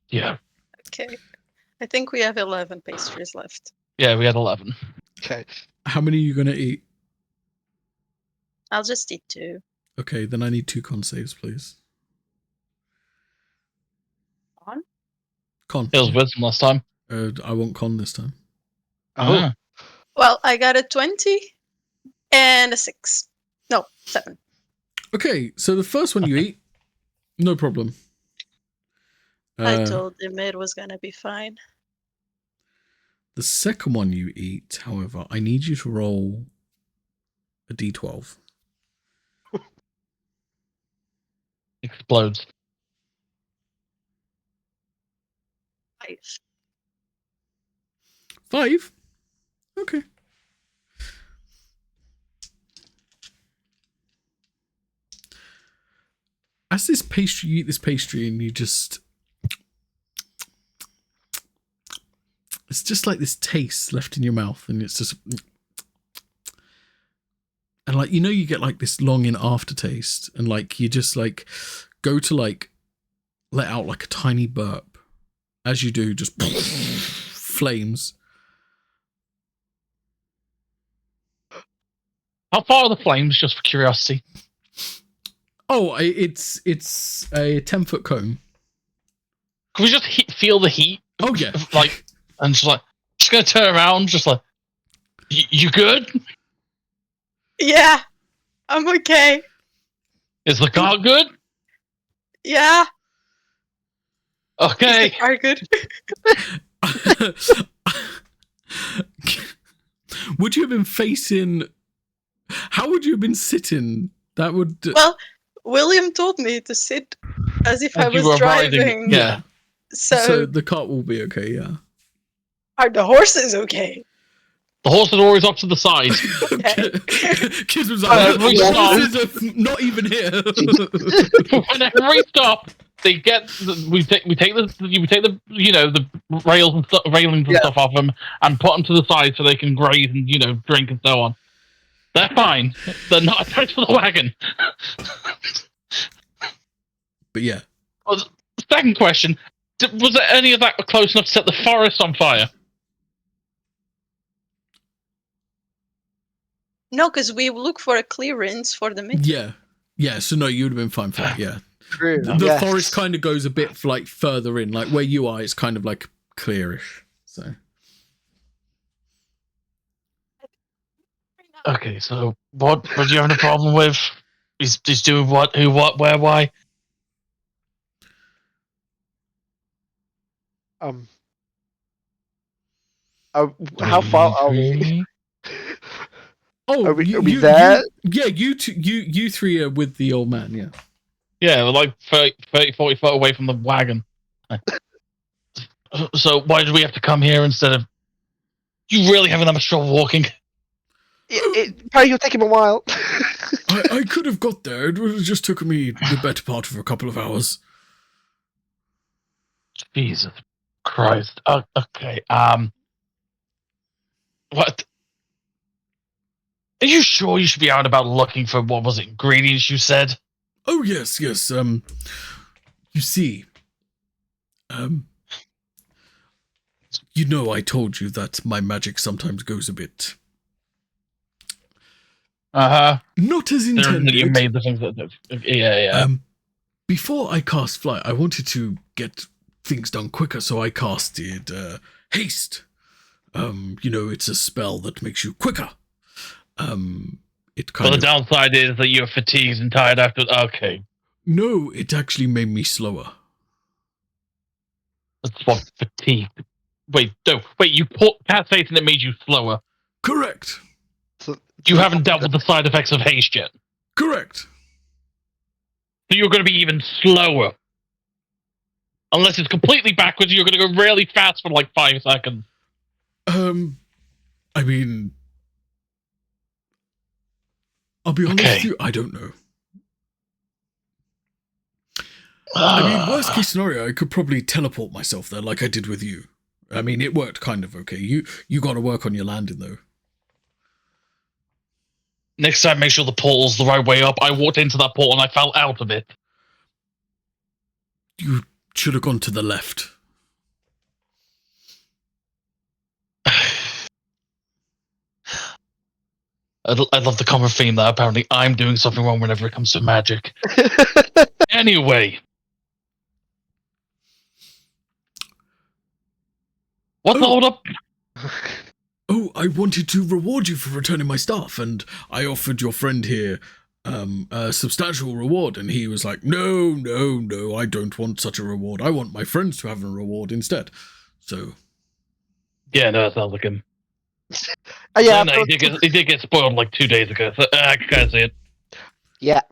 Yeah. Okay. I think we have 11 pastries left. Yeah, we had 11. Okay. How many are you going to eat? I'll just eat 2. Okay, then I need 2 con saves, please. On? Con. It was wisdom last time. I want con this time. Oh. Well, I got a 20 and a 6. No, 7. Okay, so the first one you eat, no problem. I told him it was gonna be fine. The second one you eat, however, I need you to roll a d12. Explodes. 5. 5? Okay. As this pastry, you eat this pastry and you just... It's just like this taste left in your mouth, and it's just... And like, you know, you get like this long in aftertaste, and like you just like go to like let out like a tiny burp. As you do, just flames. How far are the flames, just for curiosity? Oh, it's a 10-foot cone. Can we just feel the heat? Oh yeah, Like, and just gonna turn around, just like, you good? Yeah, I'm okay. Is the car good? Yeah, Okay. are good. Would you have been facing? How would you have been sitting? That would. Well, William told me to sit as if I As you was were driving. riding, yeah. So the cart will be okay. Yeah. are the horses okay? The horse is always up to the side. Okay. Kids was like, Every the stop. horses are not even here. Whenever we stop, they get we take the the rails and railings and stuff off them and put them to the side so they can graze and drink and so on. They're fine. They're not attached to the wagon. But yeah. Second question: was there any of that close enough to set the forest on fire? No, because we look for a clearance for the mid. Yeah. So no, you would have been fine for that. Yeah. True. The forest kind of goes a bit like further in, like where you are. It's kind of like clearish. So. Okay, so what do you have a problem with? He's doing what, who, what, where, why? How far are we? Oh, are we there? You 3 are with the old man, yeah. Yeah, we're like 30, 40 foot away from the wagon. So why did we have to come here instead of... You really having that much trouble walking? Probably you'll take him a while. I could have got there. It would have just took me the better part of a couple of hours. Jesus Christ. Okay, what? Are you sure you should be out about looking for, what was it, ingredients you said? Oh, yes. You see, I told you that my magic sometimes goes a bit Not as You intended. made the things that. Yeah. Before I cast Fly, I wanted to get things done quicker, so I casted Haste. It's a spell that makes you quicker. It But kind the of downside is that you're fatigued and tired after. Okay, no, it actually made me slower. that's what fatigue. Wait, no, wait. You put cast haste and it made you slower. Correct. So You haven't dealt with the side effects of haste yet, Correct. so you're going to be even slower. Unless it's completely backwards, you're going to go really fast for like 5 seconds. I mean, I'll be honest with you, I don't know. I mean, worst case scenario, I could probably teleport myself there like I did with you. I mean, it worked kind of okay. You got to work on your landing, though. Next time, make sure the portal's the right way up. I walked into that portal and I fell out of it. You should have gone to the left. I'd love the common theme that apparently I'm doing something wrong whenever it comes to magic. Anyway. What's the hold up? Oh, I wanted to reward you for returning my staff, and I offered your friend here a substantial reward, and he was like, no, I don't want such a reward. I want my friends to have a reward instead. So... Yeah, no, that sounds like him. Yeah, No, he did get spoiled like 2 days ago, so I can't see it. yeah.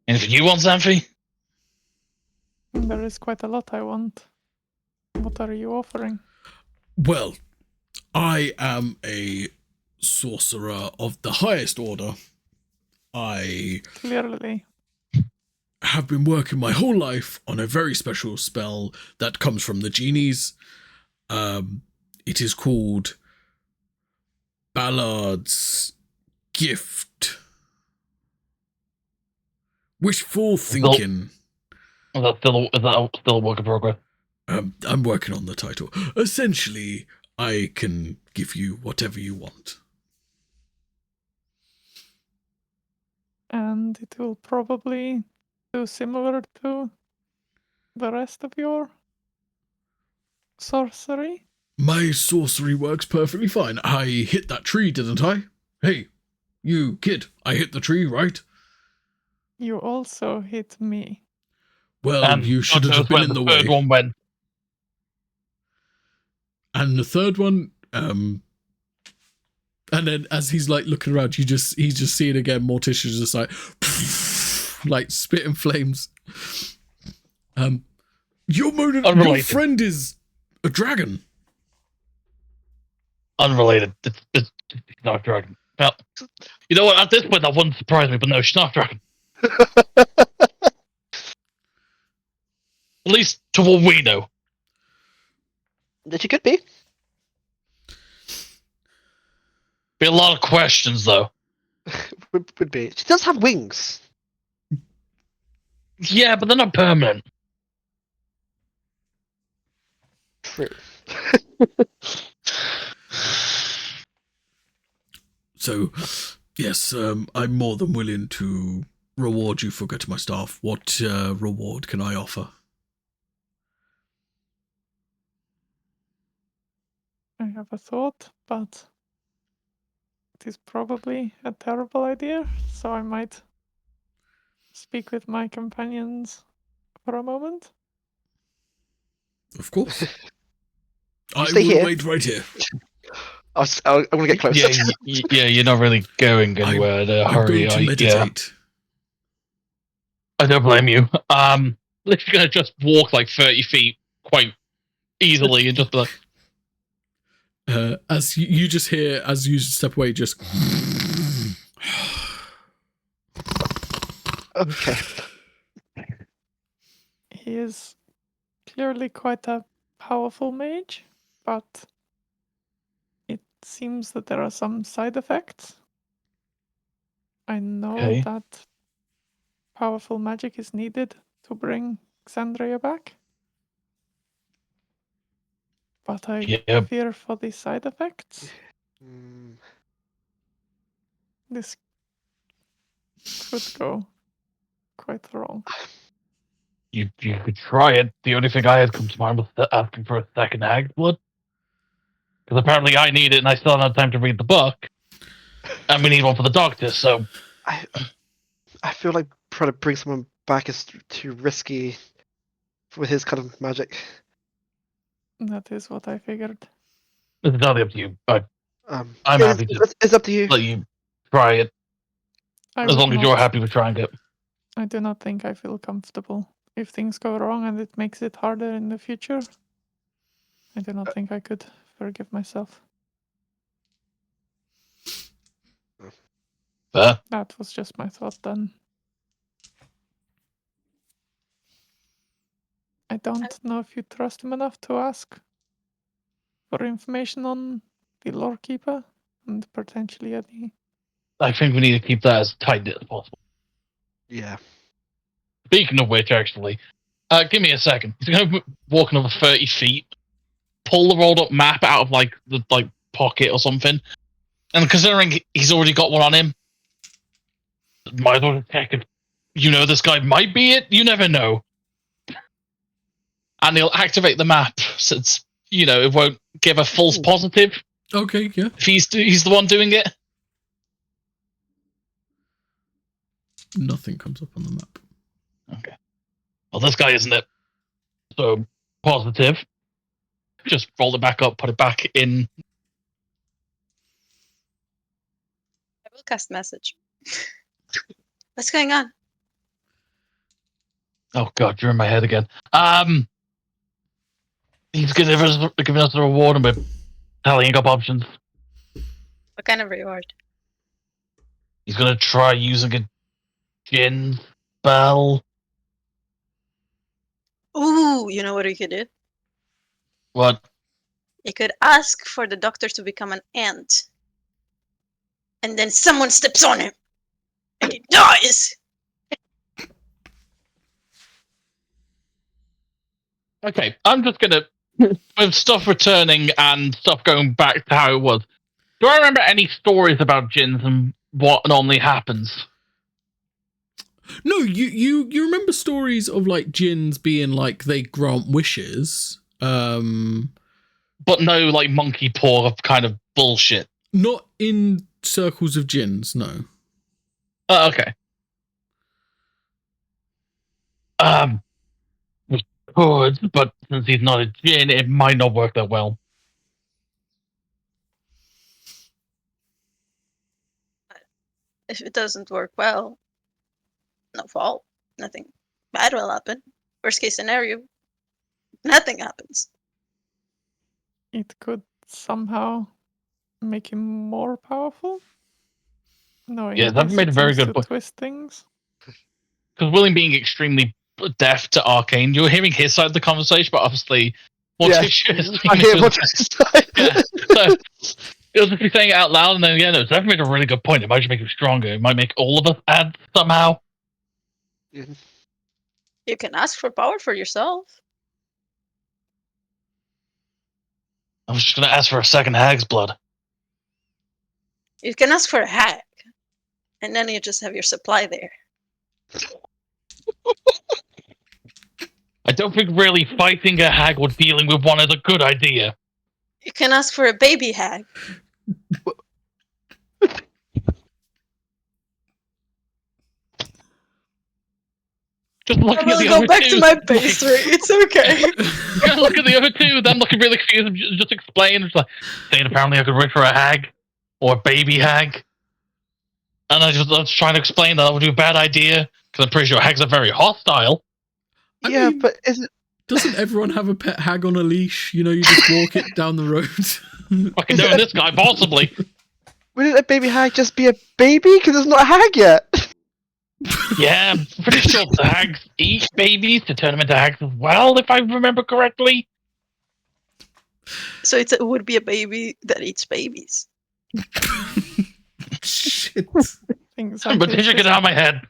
Anything you want, Xanthi? There is quite a lot I want. What are you offering? Well, I am a sorcerer of the highest order. I Clearly. have been working my whole life on a very special spell that comes from the genies. It is called Ballard's Gift. Wishful thinking. Is that still a work in progress? I'm working on the title. Essentially, I can give you whatever you want. And it will probably do similar to the rest of your sorcery? My sorcery works perfectly fine. I hit that tree, didn't I? Hey, you kid, I hit the tree, right? You also hit me. Well, you shouldn't have been in the way. Third one went. And the third one, and then as he's like looking around, he's just seeing again Morticia's just like spitting flames. Your friend is a dragon. Unrelated. It's not a dragon. Well, you know what? At this point, that wouldn't surprise me, but no, she's not a dragon. At least to what we know. That she could be. Be a lot of questions, though. Would be. She does have wings. Yeah, but they're not permanent. True. So, yes, I'm more than willing to reward you for getting my staff. What reward can I offer? I have a thought, but it is probably a terrible idea, so I might speak with my companions for a moment. Of course. I stay will here. wait right here. I'm gonna get closer. Yeah, you're not really going anywhere in a I'm hurry. going to meditate. I don't blame you. Literally gonna just walk like 30 feet quite easily and just be like... As you just hear, as you step away, just... Okay. He is clearly quite a powerful mage, but it seems that there are some side effects. I know Okay. that powerful magic is needed to bring Xandria back. But I Yeah. fear for the side effects. This could go quite wrong. You could try it. The only thing I had come to mind was asking for a second hag's blood. Because apparently I need it and I still don't have time to read the book. And we need one for the doctor, so... I feel like trying to bring someone back is too risky with his kind of magic. That is what I figured. It's entirely up to you. I'm it's, happy to it's up to you. let you try it. I As would long as you're not- happy with trying it. I do not think I feel comfortable. If things go wrong and it makes it harder in the future, I do not think I could forgive myself. That was just my thought then. I don't know if you trust him enough to ask for information on the lore keeper and potentially any. I think we need to keep that as tight as possible. Yeah. Speaking of which, actually, give me a second. He's going to walk another 30 feet, pull the rolled up map out of the pocket or something, and considering he's already got one on him, might as well check if this guy might be it. You never know. And he'll activate the map since it won't give a false positive Okay, yeah. if he's the one doing it. Nothing comes up on the map. Okay. Well, this guy isn't it. So positive. Just roll it back up, put it back in. I will cast message. What's going on? Oh god, you're in my head again. He's giving us a reward and we're tallying up options. What kind of reward? He's gonna try using a gin spell. Ooh, you know what we could do? What? You could ask for the doctor to become an ant. And then someone steps on him. And he dies! Okay, I'm just gonna with stuff returning and stuff going back to how it was. Do I remember any stories about gins and what normally happens? No, you remember stories of like jinns being like they grant wishes. But no like monkey paw kind of bullshit. Not in circles of jinns, no. Okay. We could, but since he's not a djinn, it might not work that well. If it doesn't work well, no fault. Nothing bad will happen. Worst case scenario, nothing happens. It could somehow make him more powerful. Knowing Yeah, that this, made a it very seems good to point. twist things. Because William being extremely deaf to Arcane, you were hearing his side of the conversation, but obviously Morticia's I hear what you're saying. Yeah, so it'll just be saying it out loud, and then no, Zephyr made a really good point. It might just make him stronger. It might make all of us add somehow. You can ask for power for yourself. I was just gonna ask for a second hag's blood. You can ask for a hag. And then you just have your supply there. I don't think really fighting a hag or dealing with one is a good idea. You can ask for a baby hag. Just I looking at will the go other back two. to my pastry. It's okay. Look at the other two, then looking really confused and just explain. It's like saying apparently I could wish for a hag or a baby hag. And I was trying to explain that would be a bad idea because I'm pretty sure hags are very hostile. I Yeah, mean, but is it? doesn't everyone have a pet hag on a leash? You just walk it down the road. Fucking knowing this guy, possibly. Wouldn't a baby hag just be a baby? Because it's not a hag yet. Yeah, I'm pretty sure the hags eat babies to turn them into hags as well, if I remember correctly. So it would be a baby that eats babies. Shit. Things But like did you get out of my head?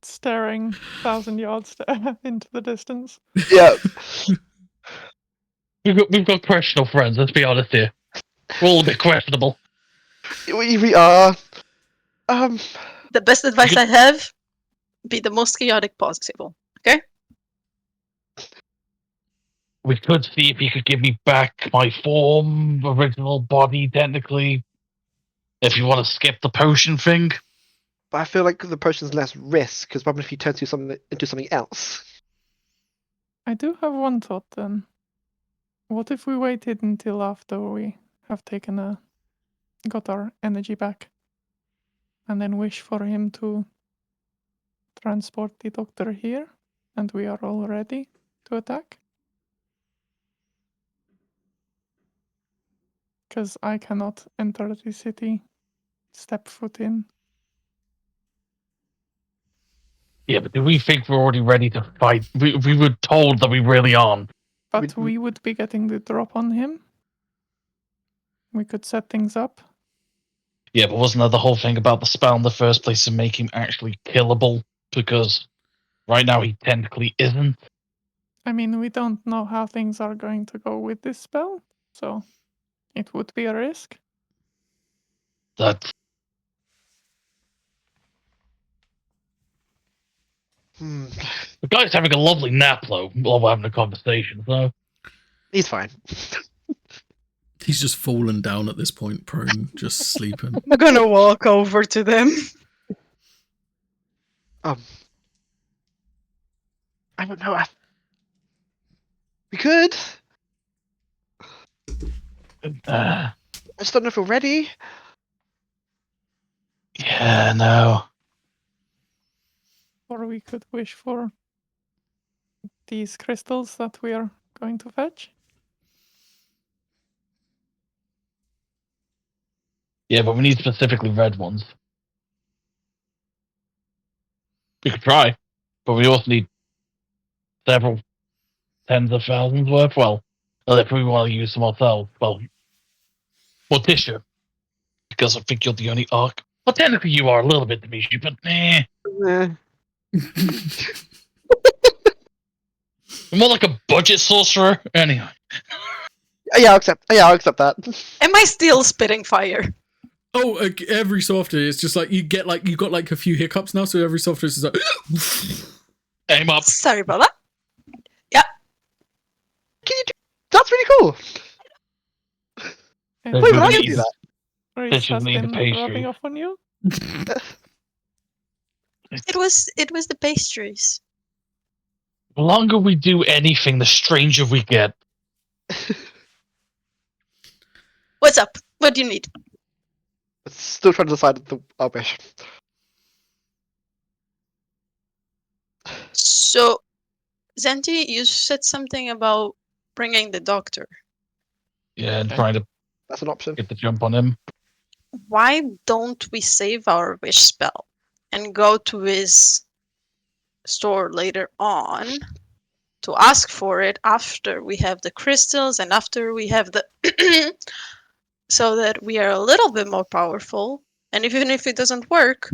staring 1,000 yards into the distance. Yeah. We've got questionable friends, let's be honest here. We're all a bit questionable. We are. The best advice I have: be the most chaotic possible. Okay. We could see if he could give me back my form, original body, technically. If you want to skip the potion thing. But I feel like the potion's less risk, because what if he turns into something else? I do have one thought then. What if we waited until after we have got our energy back, and then wish for him to transport the doctor here, and we are all ready to attack? Because I cannot enter the city, step foot in. Yeah, but do we think we're already ready to fight? We were told that we really aren't. But we would be getting the drop on him. We could set things up. Yeah, but wasn't that the whole thing about the spell in the first place to make him actually killable? Because right now he technically isn't. I mean, we don't know how things are going to go with this spell, so it would be a risk. That the guy's having a lovely nap though while we're having a conversation, so He's fine. He's just fallen down at this point, prone, just sleeping. I'm gonna walk over to them. I don't know. We could. I just don't know if we're ready. yeah, no. Or we could wish for these crystals that we are going to fetch. Yeah, but we need specifically red ones. We could try, but we also need several tens of thousands worth. Well, if we want to use them ourselves, well, Tisha, because I think you're the only arc. Well, technically you are a little bit, Dimitri, but Eh. you're more like a budget sorcerer. Anyway. Yeah, I'll accept that. Am I still spitting fire? Oh, every so often it's just like you got like a few hiccups now, so every so often it's just like Aim up. Sorry about that. Can you do? That's really cool. And Wait, but I can Dimitri, do that. Reese This has is the been pastry. rubbing off on you. It was the pastries. The longer we do anything, the stranger we get. What's up? What do you need? Still trying to decide our wish. So, Zenti, you said something about bringing the doctor. Yeah, and trying to That's an option. get the jump on him. Why don't we save our wish spell and go to his store later on to ask for it after we have the crystals and after we have the so that we are a little bit more powerful, and even if it doesn't work,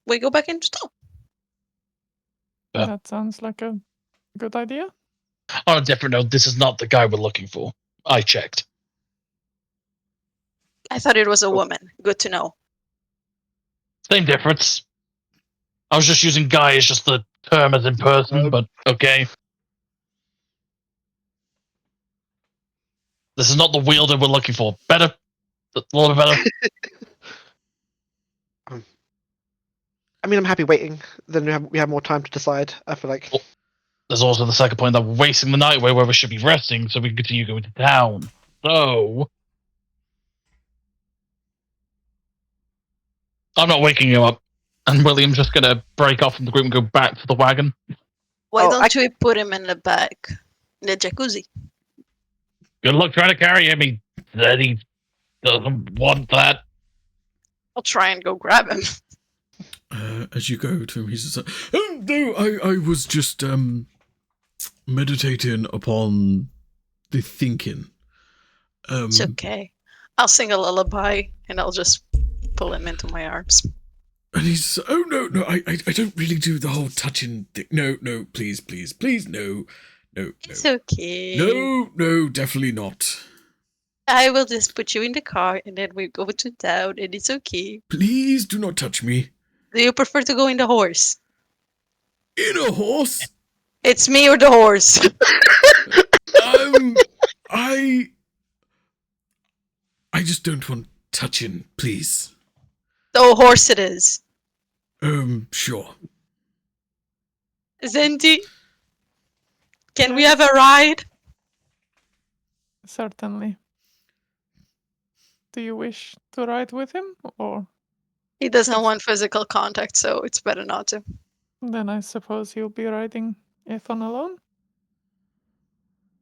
we go back into store. Yeah. That sounds like a good idea. On a different note, this is not the guy we're looking for. I checked. I thought it was a woman. Good to know. Same difference. I was just using guy as just the term as in person, but okay. This is not the wielder we're looking for. Better? A little bit better? I mean, I'm happy waiting. Then we have more time to decide. I feel like. There's also the second point that we're wasting the night away where we should be resting so we can continue going to town. So... I'm not waking you up. And William's just going to break off from the group and go back to the wagon. Why Oh, don't we put him in the back, in the jacuzzi? Good luck trying to carry him. He said he doesn't want that. I'll try and go grab him. as you go to him, he's just like, "Oh no, I was just meditating upon the thinking." It's okay. I'll sing a lullaby and I'll just pull him into my arms. And he's, "Oh no, I don't really do the whole touching thing. No, please, no. It's okay. No, definitely not." I will just put you in the car and then we go to town and it's okay. Please do not touch me. Do you prefer to go in the horse? In a horse? It's me or the horse. I just don't want touching, please. The horse it is. Sure. Zenti, can we have a ride? Certainly. Do you wish to ride with him, or He doesn't want physical contact, so it's better not to. then I suppose you'll be riding Ethon alone?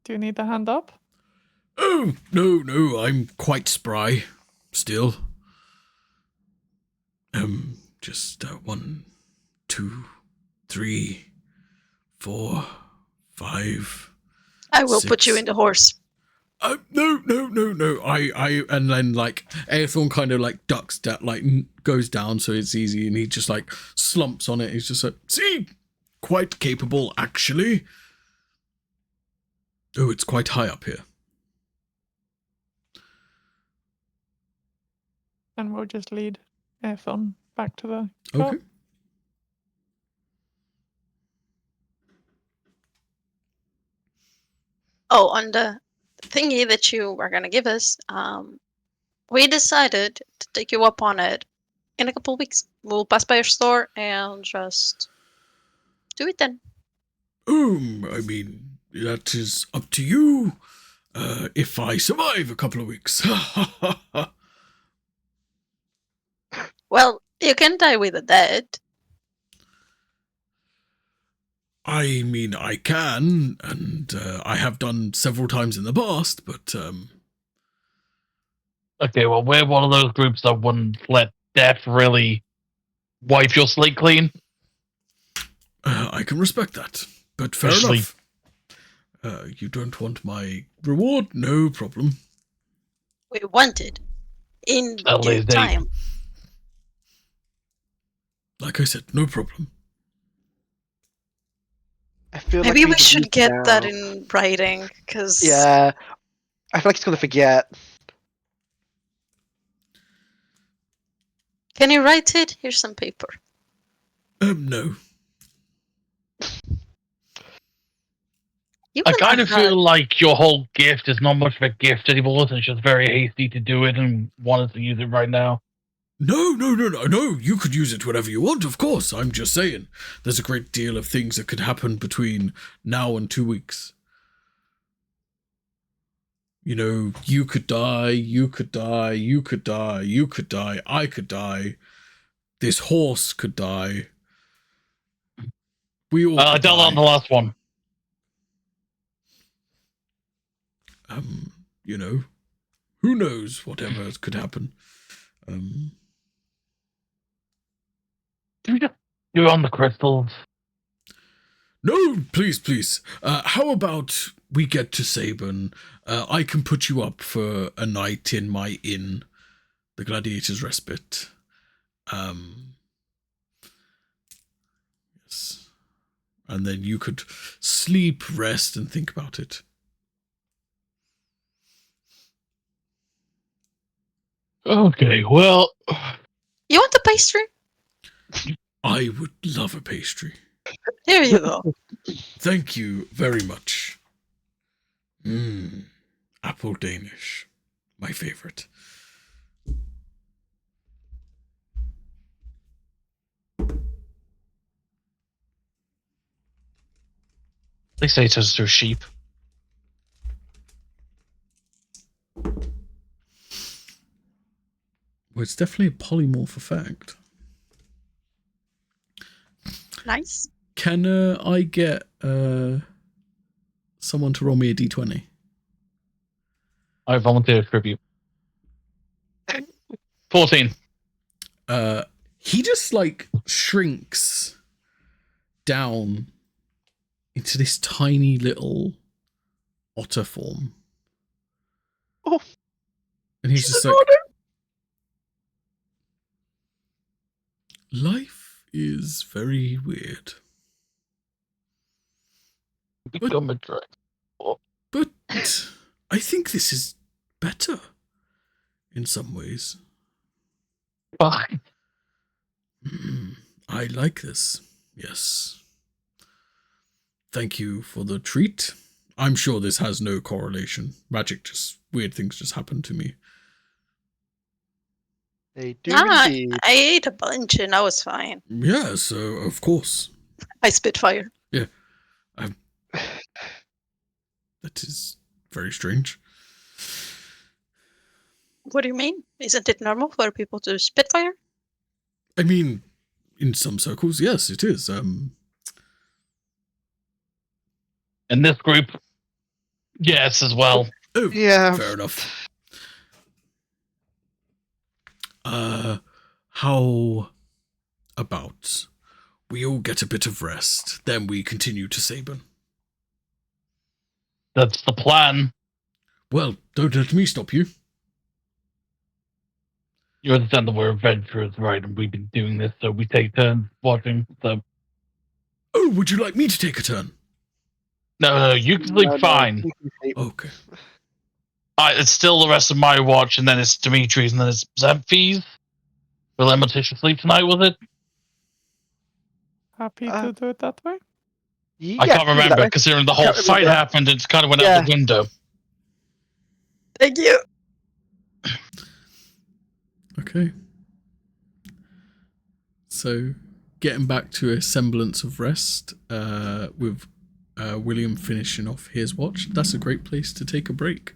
Do you need a hand up? Oh, no, I'm quite spry. Still. Just 1, 2, 3, 4, 5. I will put you 6. in the horse. No. And then like Aethorn kind of like ducks that, like goes down so it's easy, and he just like slumps on it. He's just like, see, quite capable actually. Oh, it's quite high up here. And we'll just lead Ethon back to the car. Okay. Oh, on the thingy that you were gonna give us, we decided to take you up on it in a couple weeks. We'll pass by your store and just do it then. I mean, that is up to you. If I survive a couple of weeks. Well, you can die with the dead. I mean, I can, and I have done several times in the past, but Okay, well, we're one of those groups that wouldn't let death really wipe your slate clean. I can respect that. But fair Especially- enough. You don't want my reward? No problem. We want it in At due least they- time. Like I said, no problem. I feel Maybe like we should need get that now. in writing, because Yeah. I feel like he's gonna forget. Can you write it? Here's some paper. No. You I want kind a of hug. feel like your whole gift is not much of a gift anymore, and it's just very hasty to do it and wanted to use it right now. No. You could use it whenever you want, of course. I'm just saying. There's a great deal of things that could happen between now and 2 weeks. You know, you could die, you could die, you could die, you could die, I could die. This horse could die. We all I could dealt die. on the last one. You know, who knows whatever could happen. Do we just do it on the crystals? No, please. How about we get to Sabin? I can put you up for a night in my inn, the Gladiator's Respite. Yes. And then you could sleep, rest, and think about it. Okay, well, You want the pastry? I would love a pastry. Here you go. Thank you very much. Apple Danish. My favorite. they say it turns to a sheep. Well, it's definitely a polymorph effect. Nice. Can I get someone to roll me a d20? I volunteer to tribute. 14. He just like shrinks down into this tiny little otter form. Oh. And he's just like, life is very weird. Become a dragon. But I think this is better in some ways. Fine. I like this. Yes. Thank you for the treat. I'm sure this has no correlation. Weird things just happen to me. They do Ah, indeed. I ate a bunch and I was fine. Yeah, so of course. I spit fire. That is very strange. What do you mean? Isn't it normal for people to spit fire? I mean, in some circles, yes, it is. In this group, yes, as well. Oh, Yeah. fair enough. How about we all get a bit of rest, then we continue to Sabin? That's the plan. Well, don't let me stop you. You understand that we're adventurers, right? And we've been doing this, so we take turns watching. So Oh, would you like me to take a turn? no, you can sleep No, fine. you can sleep. Okay. It's still the rest of my watch, and then it's Dimitri's, and then it's Xanth's. Will Emma-Tisha sleep tonight, was it? Happy Uh, to do it that way. I Yeah, can't we can do that remember, way. considering the whole Can't remember fight that. happened, it kind of went out Yeah. the window. Thank you. Okay. So, getting back to a semblance of rest, with William finishing off his watch, that's a great place to take a break.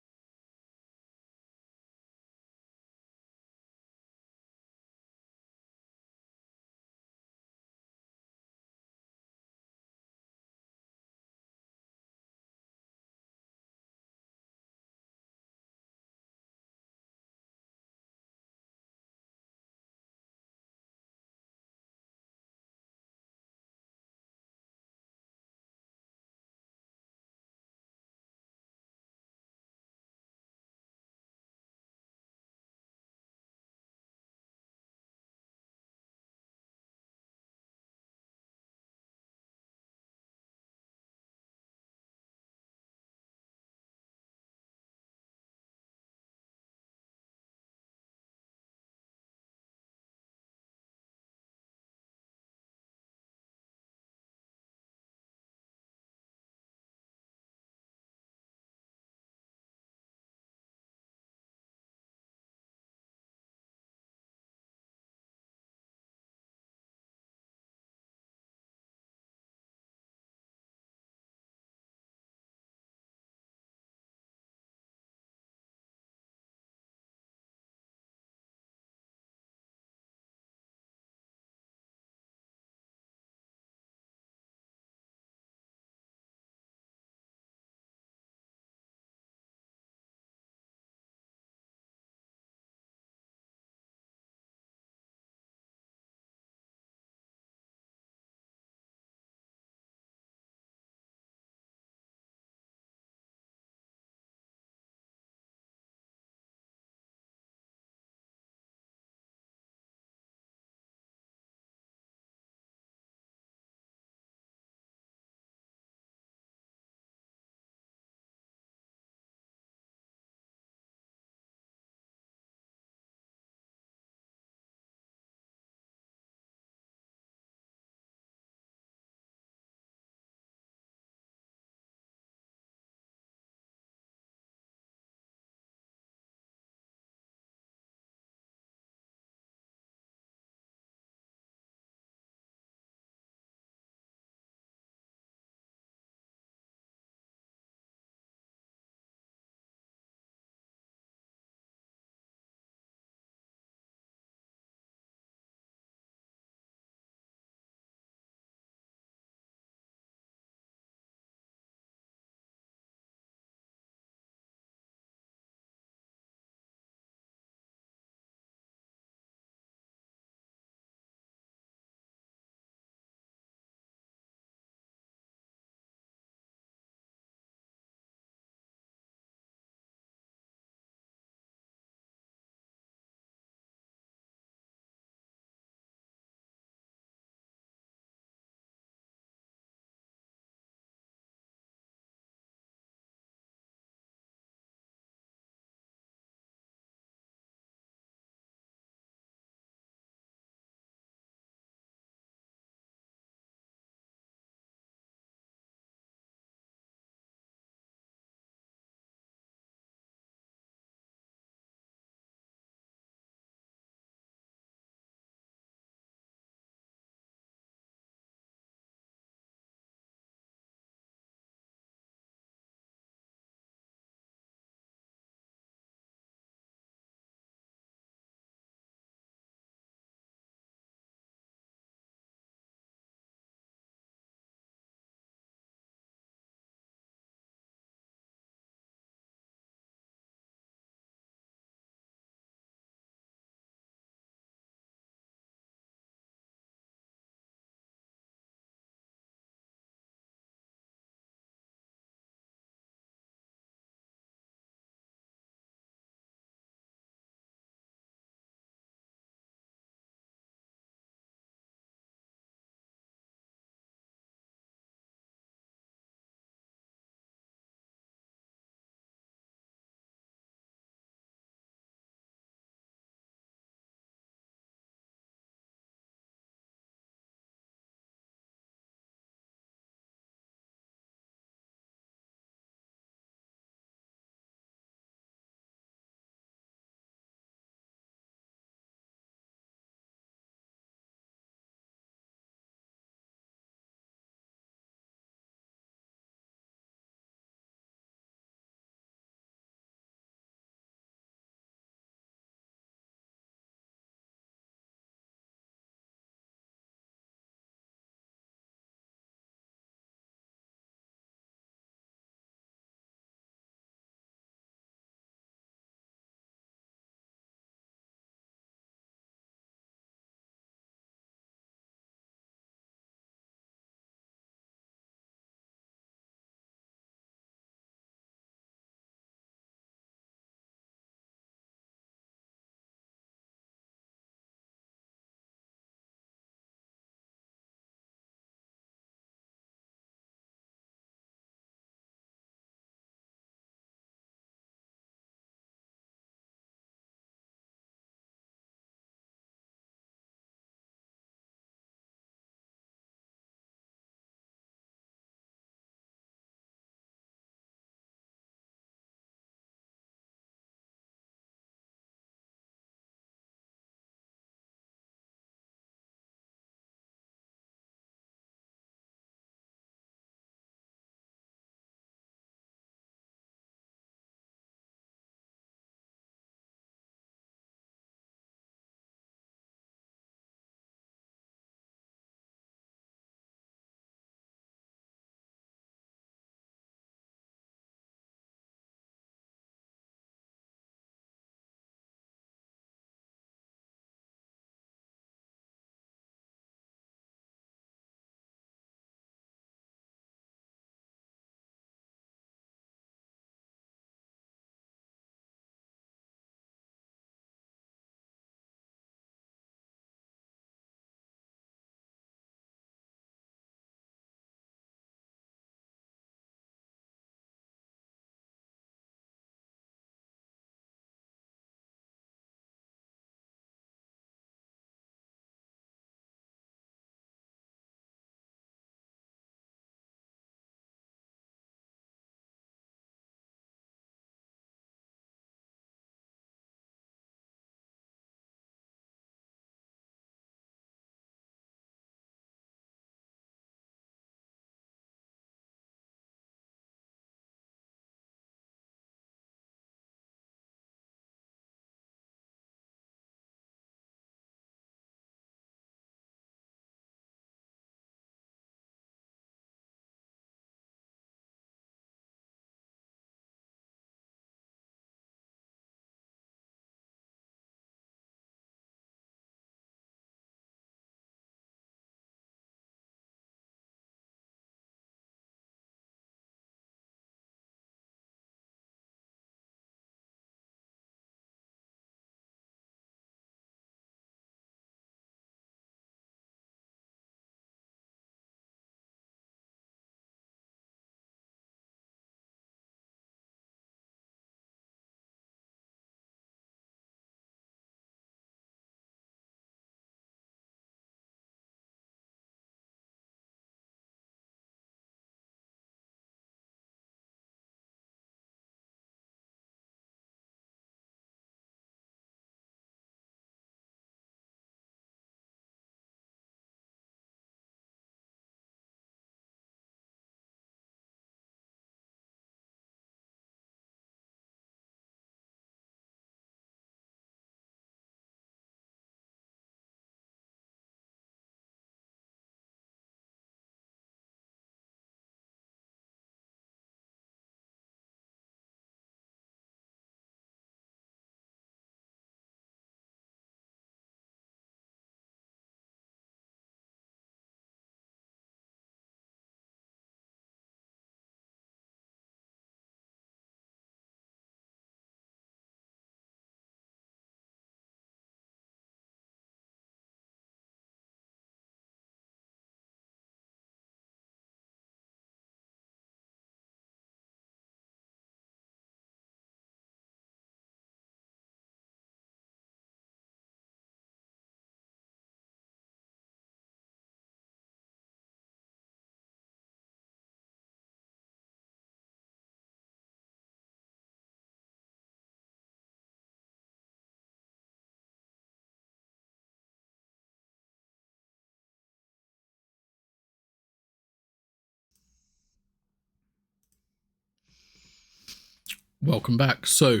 Welcome back. So,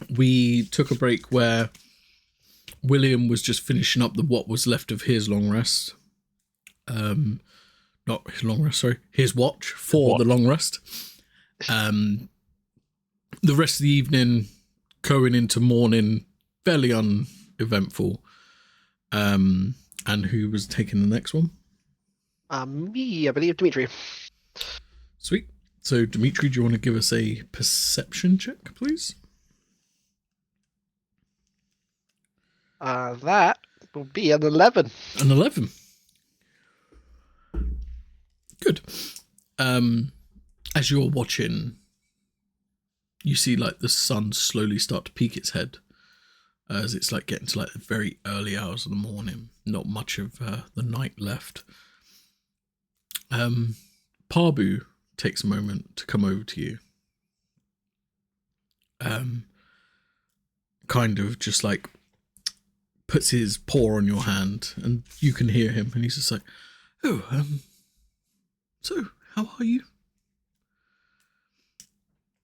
we took a break where William was just finishing up what was left of his long rest. Not his long rest, sorry. His watch for the long rest. The rest of the evening, going into morning, fairly uneventful. And who was taking the next one? Me, I believe, Dimitri. Sweet. So, Dimitri, do you want to give us a perception check, please? That will be an 11. An 11. Good. As you're watching, you see like the sun slowly start to peek its head as it's like getting to like the very early hours of the morning. Not much of the night left. Parbu takes a moment to come over to you. Kind of just like puts his paw on your hand, and you can hear him, and he's just like, "Oh, so how are you?"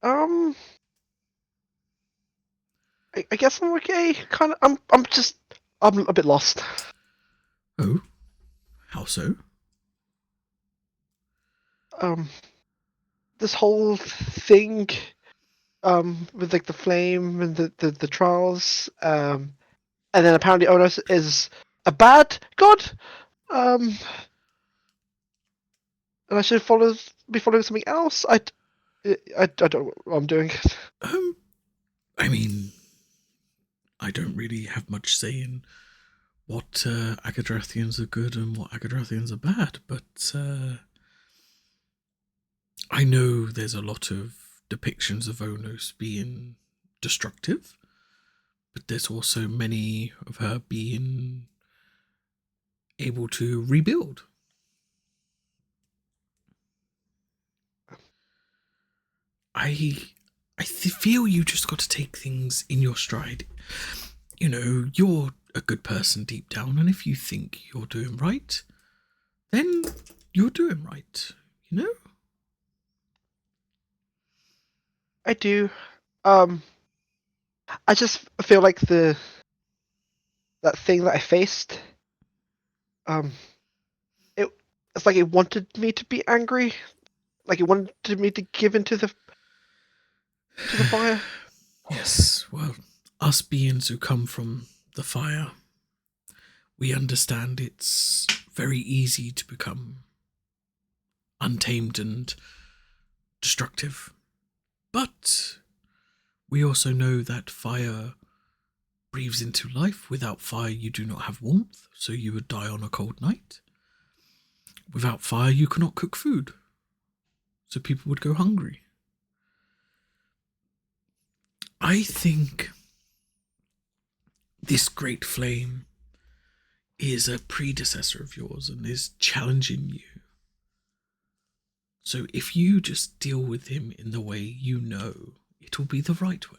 I guess I'm okay. Kind of. I'm a bit lost. Oh, how so? This whole thing, with like the flame and the trials, and then apparently Onos is a bad god, and I should be following something else. I don't know what I'm doing. I mean, I don't really have much say in what Agadrathians are good and what Agadrathians are bad, but I know there's a lot of depictions of Onos being destructive, but there's also many of her being able to rebuild. I feel you just got to take things in your stride. You know, you're a good person deep down, and if you think you're doing right, then you're doing right, you know? I do. I just feel like that thing that I faced, it's like it wanted me to be angry, like it wanted me to give into the fire. Yes, well, us beings who come from the fire, we understand it's very easy to become untamed and destructive. But we also know that fire breathes into life. Without fire, you do not have warmth, so you would die on a cold night. Without fire, you cannot cook food, so people would go hungry. I think this great flame is a predecessor of yours and is challenging you. So if you just deal with him in the way you know, it will be the right way.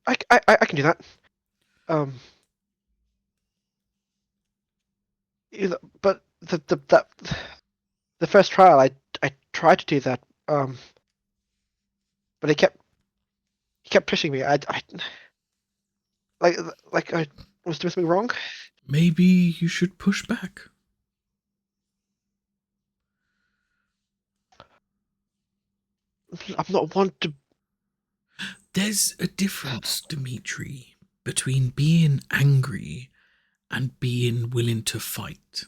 I can do that. But the first trial I tried to do that. But he kept pushing me. I like I was doing something wrong. Maybe you should push back. I'm not one to. There's a difference, Dimitri, between being angry and being willing to fight.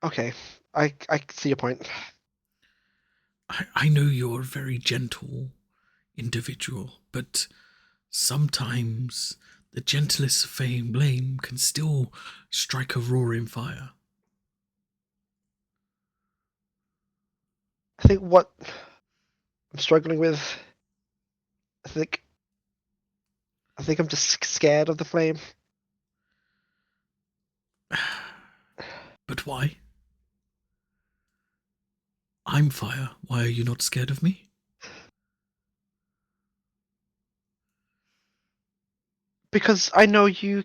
Okay, I see your point. I know you're a very gentle individual, but sometimes the gentlest flame can still strike a roaring fire. I think what I'm struggling with. I think I'm just scared of the flame. But why? I'm fire. Why are you not scared of me? Because I know you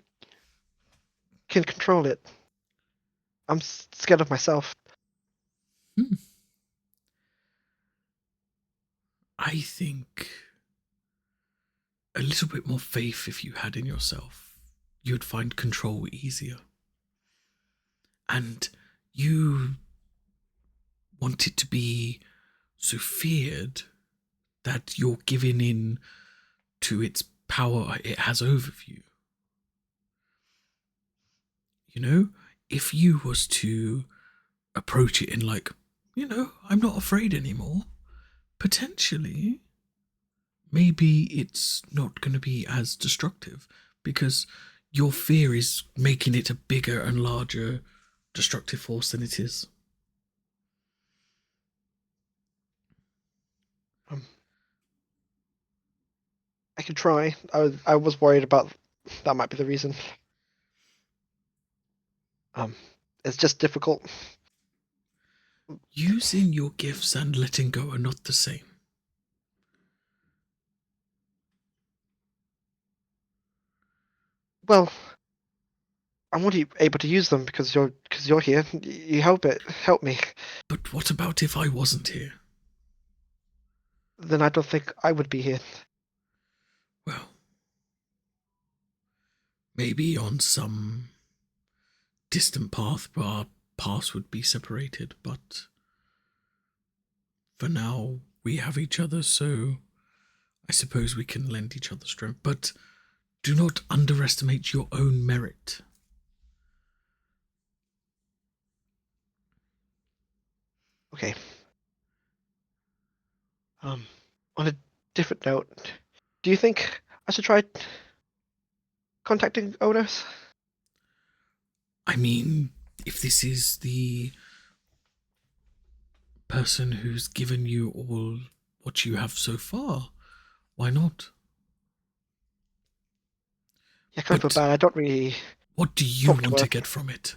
can control it. I'm scared of myself. I think a little bit more faith if you had in yourself, you'd find control easier. And you want it to be so feared that you're giving in to its power it has over you. You know, if you was to approach it in like, I'm not afraid anymore, potentially, maybe it's not going to be as destructive because your fear is making it a bigger and larger destructive force than it is. I could try. I was worried about that might be the reason. It's just difficult. Using your gifts and letting go are not the same. Well, I'm only able to use them because you're here. You help me. But what about if I wasn't here? Then I don't think I would be here. Well, maybe on some distant path our paths would be separated, but for now we have each other, so I suppose we can lend each other strength. But do not underestimate your own merit. Okay. On a different note, do you think I should try contacting owners? I mean, if this is the person who's given you all what you have so far, why not? Yeah, kind of But feel bad. I don't really. what do you Talk to want to her. get from it?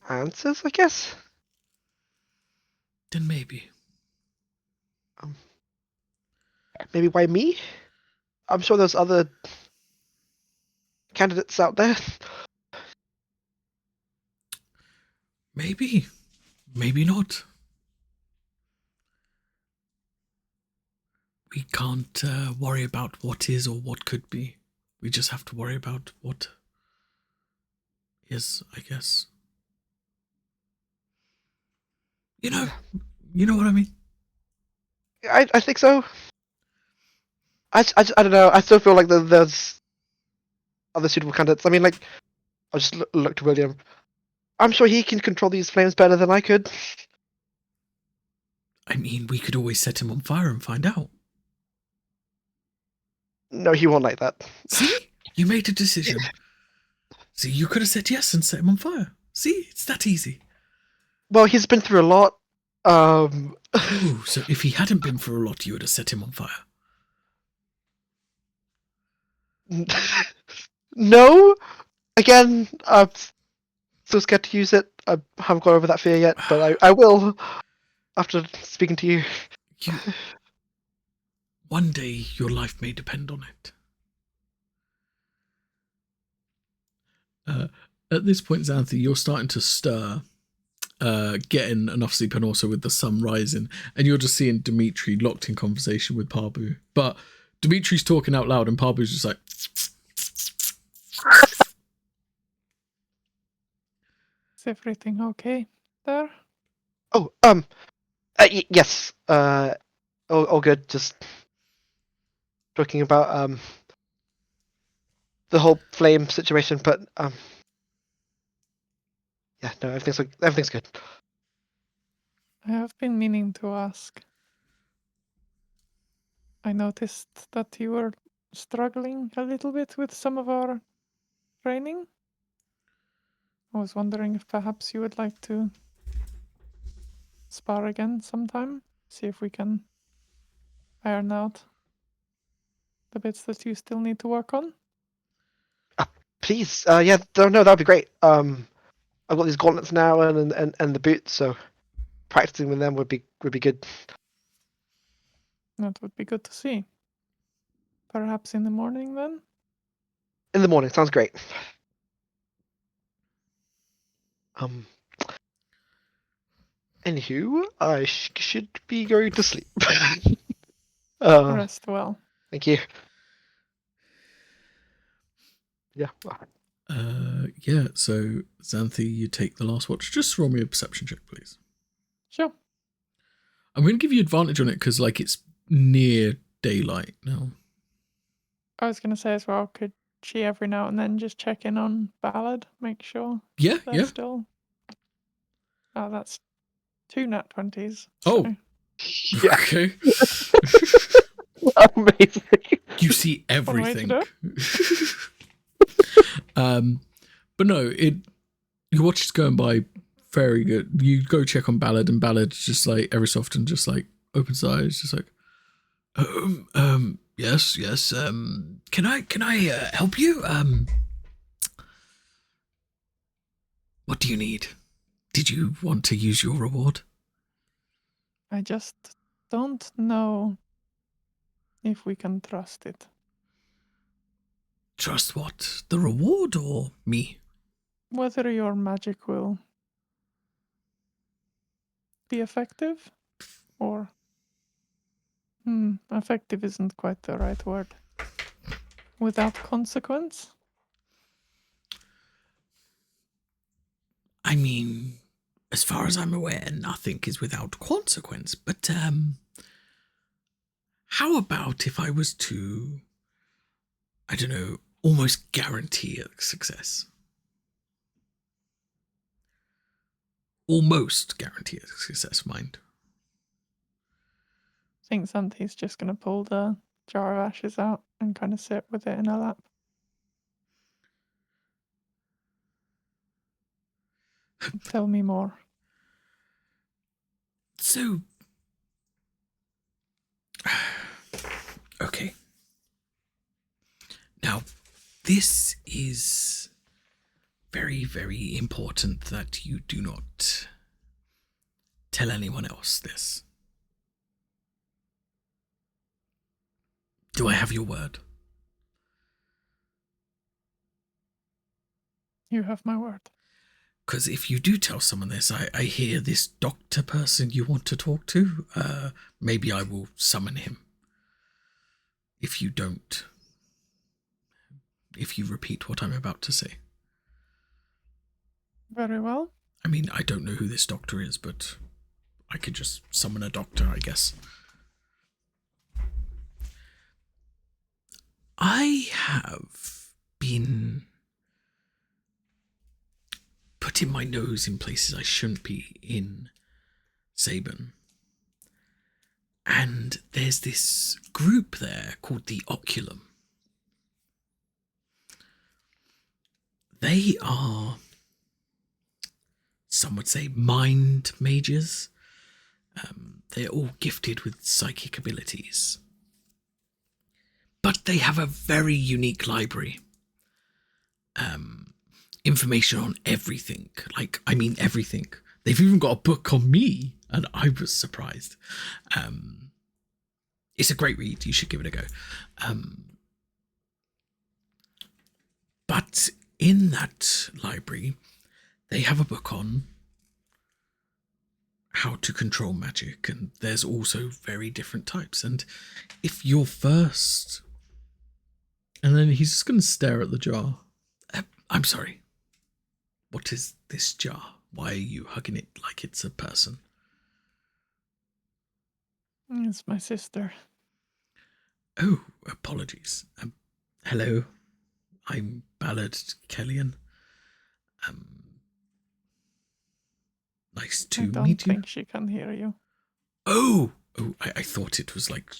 Answers, I guess. Then maybe. Maybe why me? I'm sure there's other candidates out there. Maybe. Maybe not. We can't worry about what is or what could be. We just have to worry about what is, I guess. You know what I mean? I think so. I don't know. I still feel like there's other suitable candidates. I mean, like, I'll just look to William. I'm sure he can control these flames better than I could. I mean, we could always set him on fire and find out. No, he won't like that. See? You made a decision. See, you could have said yes and set him on fire. See? It's that easy. Well, he's been through a lot. Ooh, so if he hadn't been for a lot, you would have set him on fire. No. Again, I'm still scared to use it. I haven't got over that fear yet, but I will after speaking to you. One day, your life may depend on it. At this point, Xanthi, you're starting to stir, getting enough sleep and also with the sun rising, and you're just seeing Dimitri locked in conversation with Parbu. But Dimitri's talking out loud and Parbu's just like... Is everything okay there? Oh, yes. All good. Just talking about the whole flame situation, but yeah, no, everything's good. I have been meaning to ask. I noticed that you were struggling a little bit with some of our training. I was wondering if perhaps you would like to spar again sometime. See if we can iron out the bits that you still need to work on. Please, yeah, no, that'd be great. I've got these gauntlets now and the boots, so practicing with them would be good. That would be good to see. Perhaps in the morning then? In the morning, sounds great. Anywho, I should be going to sleep. Rest well. Thank you. Yeah. Yeah, so Xanthi, you take the last watch. Just roll me a perception check, please. Sure. I'm going to give you advantage on it because, like, it's near daylight now. I was going to say as well, could she every now and then just check in on Ballard, make sure Yeah, they're yeah. still... Oh, that's 2 nat 20s. Oh. So. Yeah. Okay. Amazing. You see One way to everything. do But no, your watch is going by very good. You go check on Ballard, and Ballard just like every so often just like opens his eyes, just like, yes, can I help you? What do you need? Did you want to use your reward? I just don't know if we can trust it. Trust what? The reward or me? Whether your magic will be effective or... effective isn't quite the right word. Without consequence? I mean, as far as I'm aware, nothing is without consequence, but how about if I was to, I don't know, almost guarantee a success? Almost guarantee a success, mind. I think Xanthi's just going to pull the jar of ashes out and kind of sit with it in her lap. Tell me more. So, okay. Now, this is very, very important that you do not tell anyone else this. Do I have your word? You have my word. Because if you do tell someone this, I hear this doctor person you want to talk to. Maybe I will summon him. If you don't. If you repeat what I'm about to say. Very well. I mean, I don't know who this doctor is, but I could just summon a doctor, I guess. I have been putting my nose in places I shouldn't be in Sabin. And there's this group there called the Oculum. They are, some would say, mind mages. They're all gifted with psychic abilities. But they have a very unique library. Information on everything. Like, I mean everything. They've even got a book on me, and I was surprised. It's a great read. You should give it a go. But in that library, they have a book on how to control magic, and there's also very different types. And if you're first... And then he's just going to stare at the jar. I'm sorry. What is this jar? Why are you hugging it like it's a person? It's my sister. Oh, apologies. Hello, I'm Ballard Killian. Nice to I don't meet you. think she can hear you. Oh, I thought it was like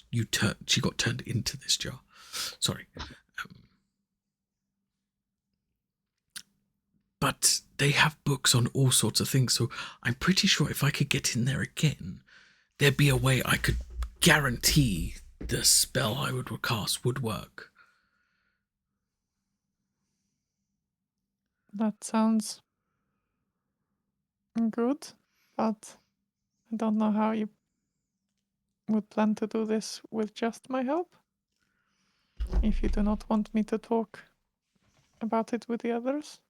she got turned into this jar. Sorry. But they have books on all sorts of things, so I'm pretty sure if I could get in there again, there'd be a way I could guarantee the spell I would cast would work. That sounds good, but I don't know how you would plan to do this with just my help. If you do not want me to talk about it with the others.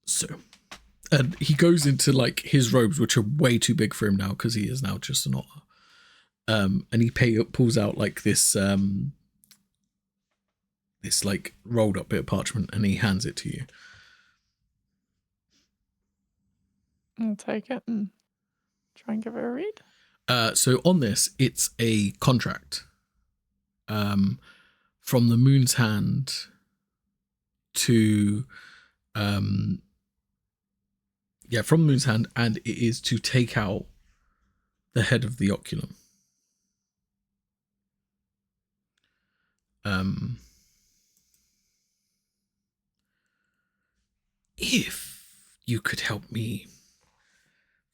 So, and he goes into like his robes, which are way too big for him now because he is now just an otter. And he pulls out like this this like rolled up bit of parchment, and he hands it to you. I'll take it and try and give it a read. So on this, it's a contract from the Moon's Hand to from the Moon's Hand, and it is to take out the head of the Oculum. If you could help me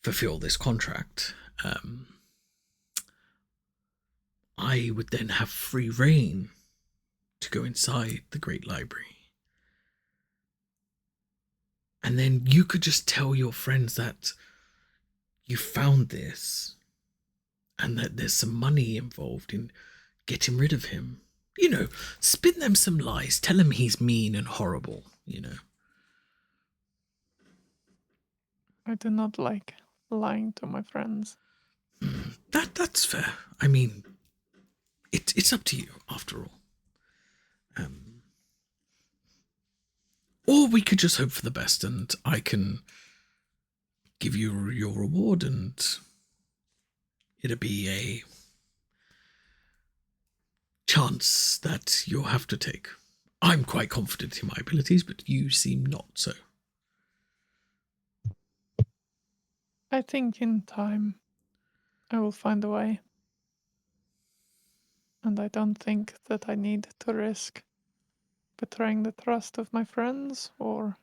fulfill this contract, I would then have free reign to go inside the Great Library. And then you could just tell your friends that you found this and that there's some money involved in getting rid of him. You know, spin them some lies. Tell him he's mean and horrible, you know. I do not like lying to my friends. That's fair. I mean, it's up to you, after all. Or we could just hope for the best, and I can give you your reward, and it'll be a chance that you'll have to take. I'm quite confident in my abilities, but you seem not so. I think in time I will find a way. And I don't think that I need to risk betraying the trust of my friends or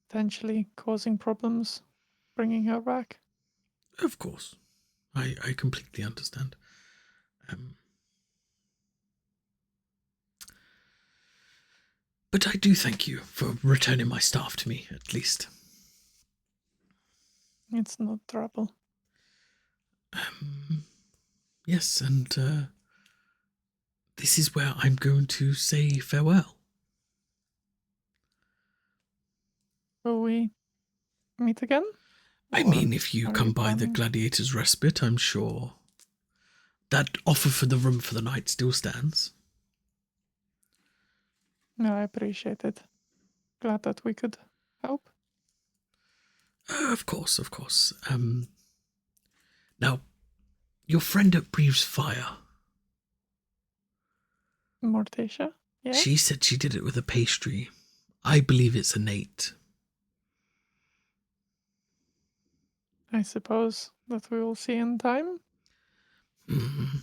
potentially causing problems bringing her back. Of course. I completely understand. But I do thank you for returning my staff to me, at least. It's no trouble. Yes, and this is where I'm going to say farewell. Will we meet again? I Or mean, if you are come you by the planning? Gladiator's Respite, I'm sure that offer for the room for the night still stands. No, I appreciate it. Glad that we could help. Of course, of course. Now, your friend at Breathes Fire, Morticia? Yeah? she said she did it with a pastry. I believe it's innate. I suppose that we will see in time. Mm.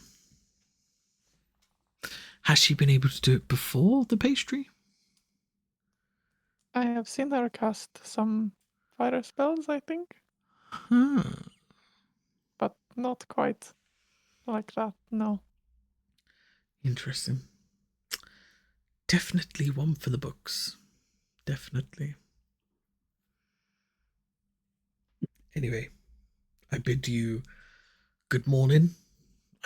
Has she been able to do it before the pastry? I have seen her cast some fire spells, I think, Huh. but not quite like that, no. Interesting. Definitely one for the books. Definitely. Anyway, I bid you good morning,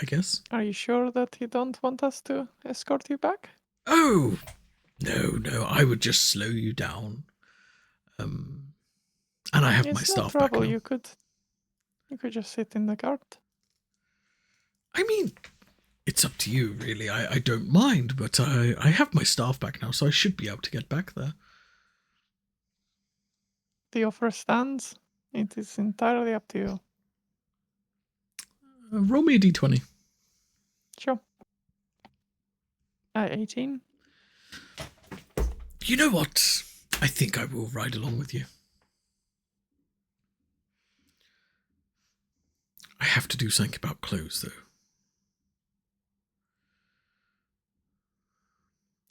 I guess. Are you sure that you don't want us to escort you back? Oh, no, I would just slow you down. And I have my It's no staff back trouble. now. You could just sit in the cart. I mean, it's up to you, really. I don't mind, but I have my staff back now, so I should be able to get back there. The offer stands. It is entirely up to you. Roll me a d20. Sure. 18. You know what? I think I will ride along with you. I have to do something about clothes, though.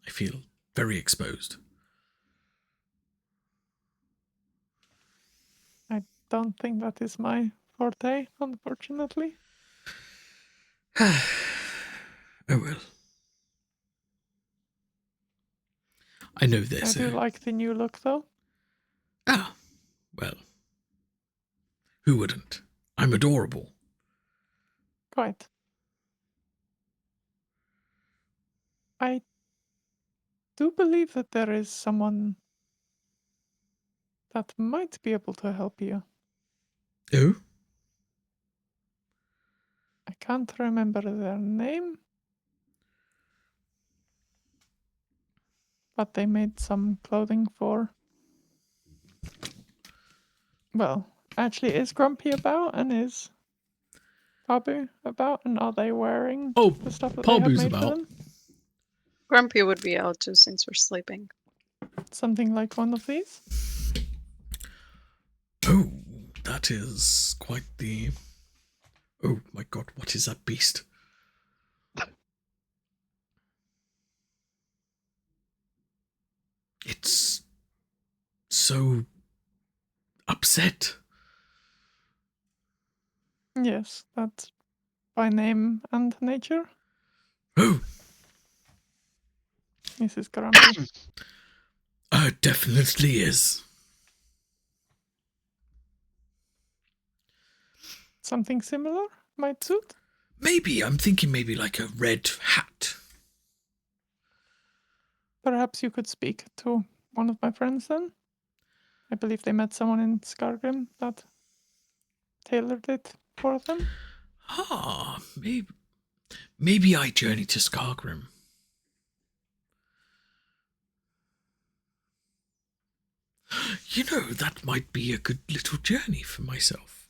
I feel very exposed. I don't think that is my forte, unfortunately. Oh well. I know I there's do like the new look, though. Ah, well. Who wouldn't? I'm adorable. Quite. I do believe that there is someone that might be able to help you. Oh? I can't remember their name, but they made some clothing for. Well, actually, is Grumpy about and is Pabu about, and are they wearing Oh, the stuff that they have Pabu's made for about. them? Grumpy would be out too since we're sleeping. Something like one of these? Oh, that is quite the... Oh my god, what is that beast? It's so upset. Yes, that's by name and nature. Oh, Mrs. Grumpy. definitely is. Something similar might suit. Maybe, I'm thinking maybe like a red hat. Perhaps you could speak to one of my friends then. I believe they met someone in Skargrim that tailored it for them. Ah, maybe I journey to Skargrim. You know, that might be a good little journey for myself.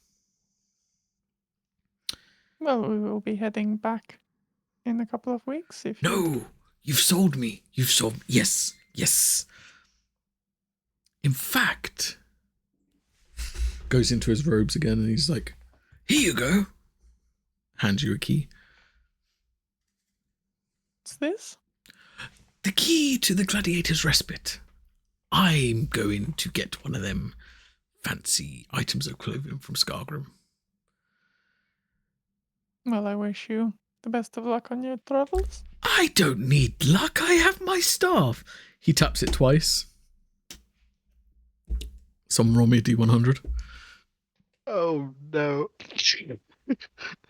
Well, we will be heading back in a couple of weeks if you... No, you've sold me. You've sold me. Yes, yes. In fact, goes into his robes again and he's like, here you go. Hands you a key. What's this? The key to the Gladiator's Respite. I'm going to get one of them fancy items of clothing from Skargrim. Well, I wish you the best of luck on your travels. I don't need luck. I have my staff. He taps it twice. Someone roll me a D100. Oh no.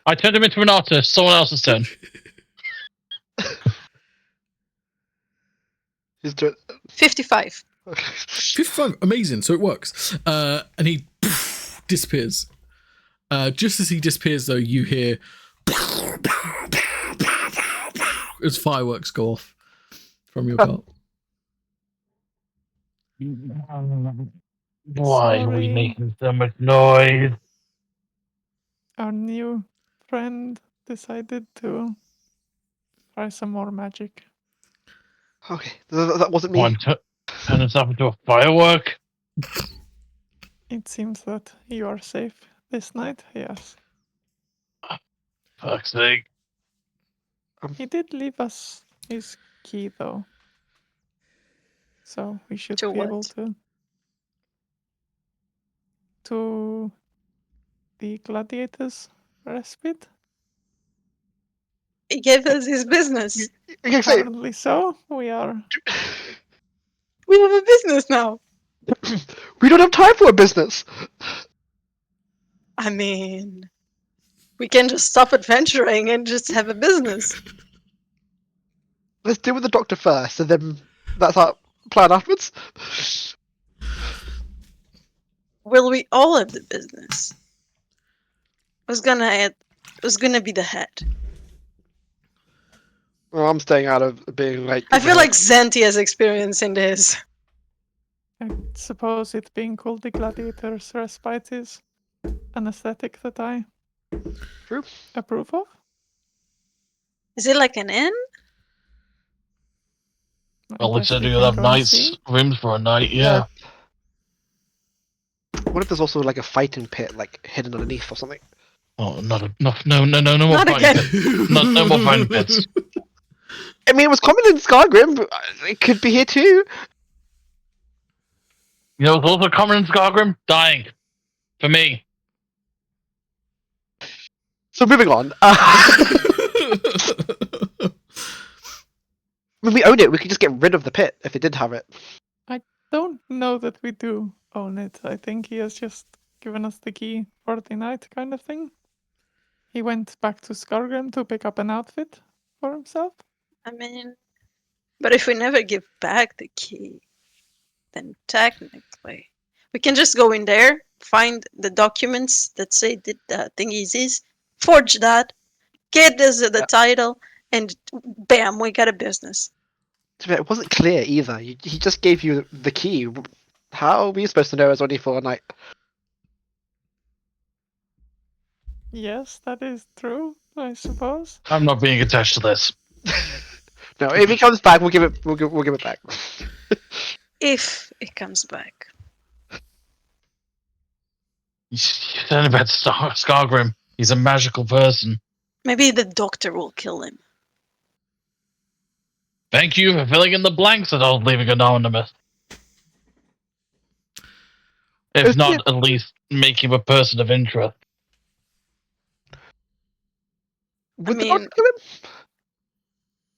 I turned him into an otter. Someone else's turn. He's doing. 55. 55. Amazing. So it works. And he disappears. Just as he disappears, though, you hear as fireworks go off from your cart. Why are we Sorry. making so much noise? Our new friend decided to try some more magic. Okay, that wasn't me. One turn himself into a firework. It seems that you are safe this night, yes. Fuck's sake. He did leave us his key, though. So we should To be able what? to the Gladiator's Respite. He gave us his business. Okay, so Apparently so. We are... We have a business now. we don't have time for a business. I mean, we can just stop adventuring and just have a business. Let's deal with the doctor first, and then that's our plan afterwards. Will we all have the business? Was gonna be the head. Well, I'm staying out of being like. I feel like Zenti has experience in this. I suppose it being called the Gladiator's Respite is an aesthetic that I True. approve of. Is it like an inn? I Well, it guess said we you can have go and nice see. rooms for a night, yeah. What if there's also like a fighting pit, like hidden underneath or something? Oh, no more Not fighting again. pits. No more fighting pits. I mean, it was common in Skyrim, but it could be here too. You know, it's also common in Skargrim? Dying. For me. So moving on. When we own it, we could just get rid of the pit if it did have it. Don't know that we do own it. I think he has just given us the key for the night kind of thing. He went back to Skargrim to pick up an outfit for himself. I mean, but if we never give back the key, then technically we can just go in there, find the documents that say the thingies, forge that, get the title, and bam, we got a business. It wasn't clear either. He just gave you the key. How are we supposed to know it was only for a night? Yes, that is true, I suppose. I'm not being attached to this. No, if he comes back, we'll give it back. If it comes back. You said about Skargrim. He's a magical person. Maybe the doctor will kill him. Thank you for filling in the blanks and not leaving anonymous. If not, at least make him a person of interest. Would the mean- doctor kill him?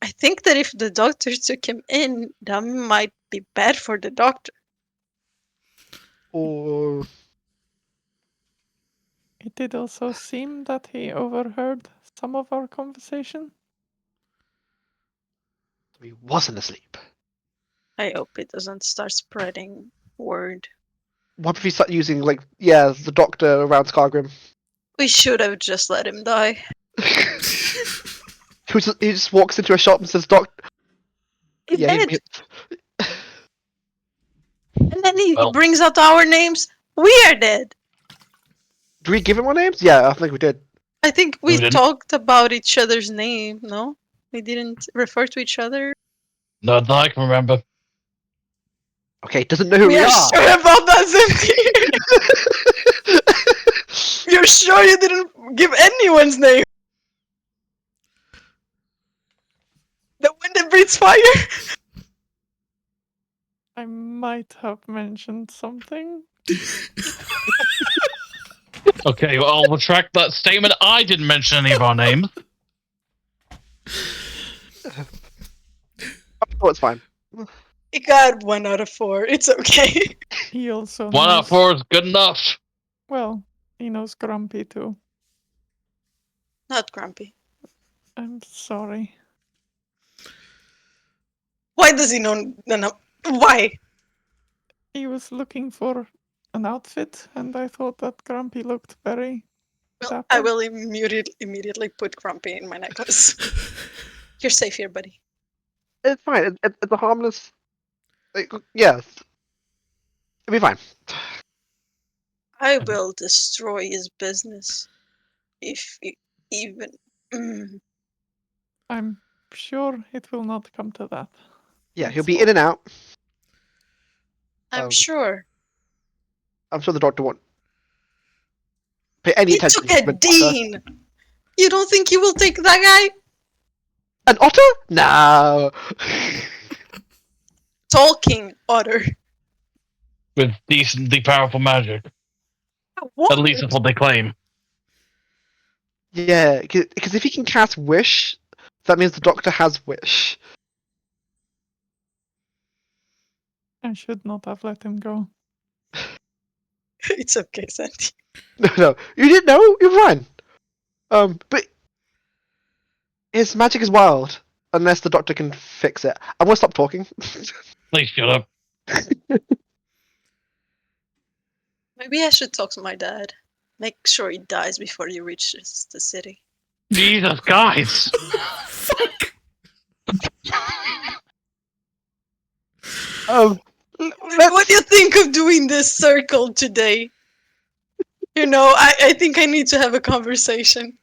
I think that if the doctor took him in, that might be bad for the doctor. Or It did also seem that he overheard some of our conversation. he wasn't asleep. I hope it doesn't start spreading word. What if he start using the doctor around Skargrim? We should have just let him die. He just walks into a shop and says, "Doc." He Yeah, did. And then he brings out our names. We are dead. Do we give him our names? Yeah, I think we did. I think we We didn't. talked about each other's name, no? We didn't refer to each other. Not that I can remember. Okay, doesn't know who we are are. sure about that, Zinti. You're sure you didn't give anyone's name? The one that breathes fire? I might have mentioned something. Okay, well, I'll retract that statement. I didn't mention any of our names. Oh, it's fine. He got 1 out of 4. It's okay. He also 1 out of knows, 4 is good enough. well, he knows Grumpy too. Not grumpy. I'm sorry. Why does he know? No. Why? He was looking for an outfit, and I thought that Grumpy looked very Well, dapper. I will immediately put grumpy in my necklace. You're safe here, buddy. It's fine. It's a harmless. Yes, it'll be fine. I will destroy his business. If he even. I'm sure it will not come to that. Yeah, he'll That's be all. in and out. I'm sure. I'm sure the doctor won't pay any He attention. took a to an otter. dean! You don't think he will take that guy? An otter? No. Talking otter. With decently powerful magic. What? At least that's what they claim. Yeah, because if he can cast wish, that means the doctor has wish. I should not have let him go. It's okay, Sandy. No, you didn't know. You're fine. But his magic is wild unless the doctor can fix it. I'm gonna stop talking. Please shut up. Maybe I should talk to my dad. Make sure he dies before he reaches the city. Jesus, guys. What do you think of doing this circle today? You know, I think I need to have a conversation.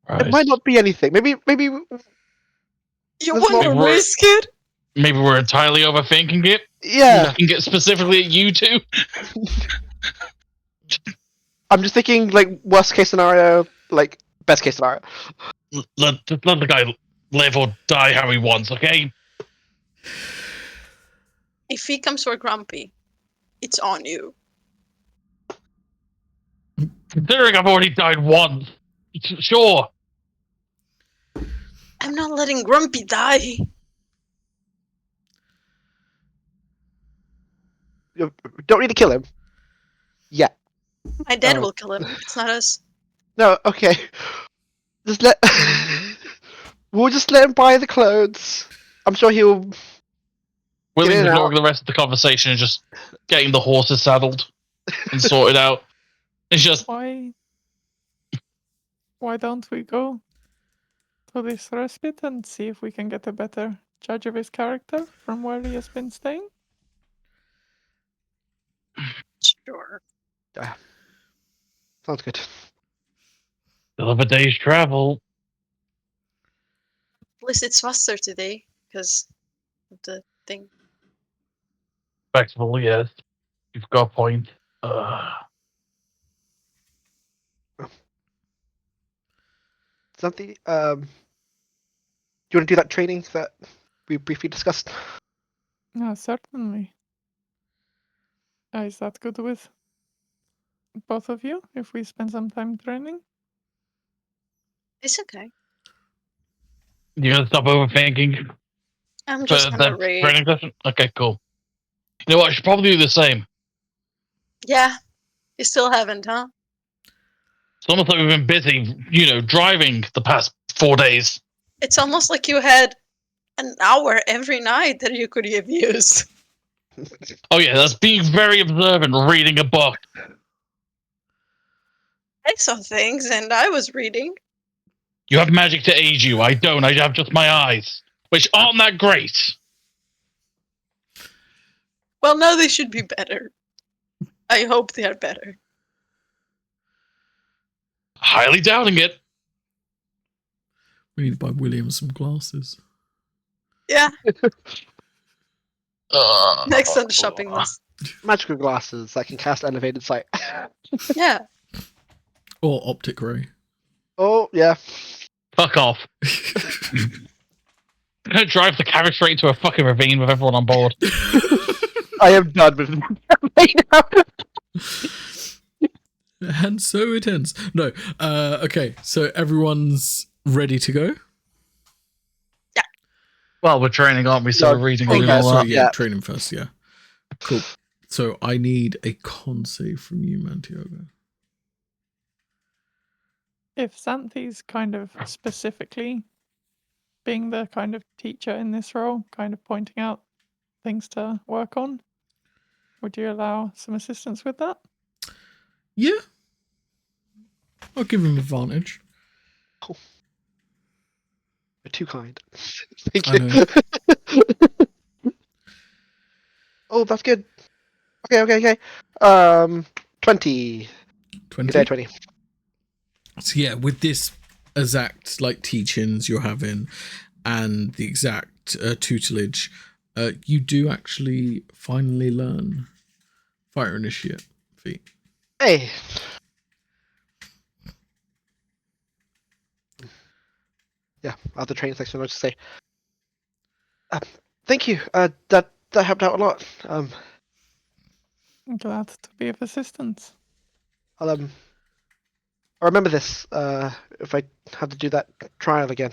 It might not be anything. Maybe. You There's want to more- risk it? Maybe we're entirely overthinking it. Yeah. Looking at specifically at you two. I'm just thinking worst case scenario, best case scenario. Let the guy live or die how he wants, okay? If he comes for Grumpy, it's on you. Considering I've already died once. Sure. I'm not letting Grumpy die. You don't need to kill him. Yeah. My dad Oh. will kill him. It's not us. No, okay. Just let. We'll just let him buy the clothes. I'm sure he'll. Willie's in and ignoring the rest of the conversation and just getting the horses saddled and sorted out. It's just, Why don't we go to this respite and see if we can get a better judge of his character from where he has been staying? Sure. Sounds good. still have a day's travel. At least it's faster today because of the thing. Respectable, yes. You've got a point. Something. Do you want to do that training that we briefly discussed? Yeah, certainly. Is that good with both of you if we spend some time training? It's okay. You're gonna stop overthinking I'm for just gonna the read. training session? Okay, cool. You know what? I should probably do the same. Yeah. You still haven't, huh? It's almost like we've been busy, driving the past 4 days. It's almost like you had an hour every night that you could have used. Oh yeah, that's being very observant, reading a book. I saw things and I was reading. You have magic to aid you. I don't. I have just my eyes, which aren't that great. Well, now they should be better. I hope they are better. Highly doubting it. We need to buy William some glasses. Yeah, next on the shopping list. Magical glasses that can cast elevated sight. Yeah. Or optic ray. Oh yeah. Fuck off. I'm gonna drive the carriage straight into a fucking ravine with everyone on board. I am done with right now. And so it ends. No. Okay, so everyone's ready to go? Well, we're training, aren't we? So No. we're reading Oh, and yeah, all sorry, that. yeah, Yeah. training first, yeah. Cool. So I need a con save from you, Mantioga. If Xanthi's kind of specifically being the kind of teacher in this role, kind of pointing out things to work on, would you allow some assistance with that? Yeah. I'll give him advantage. You're too kind. Thank I you. Oh, that's good. Okay. 20. 20. Good day, 20. So yeah, with this exact teachings you're having and the exact tutelage, you do actually finally learn Fighter Initiate feat. Hey. Yeah, after training section, I'll just say, thank you. That helped out a lot. I'm glad to be of assistance. I'll remember this. If I have to do that trial again.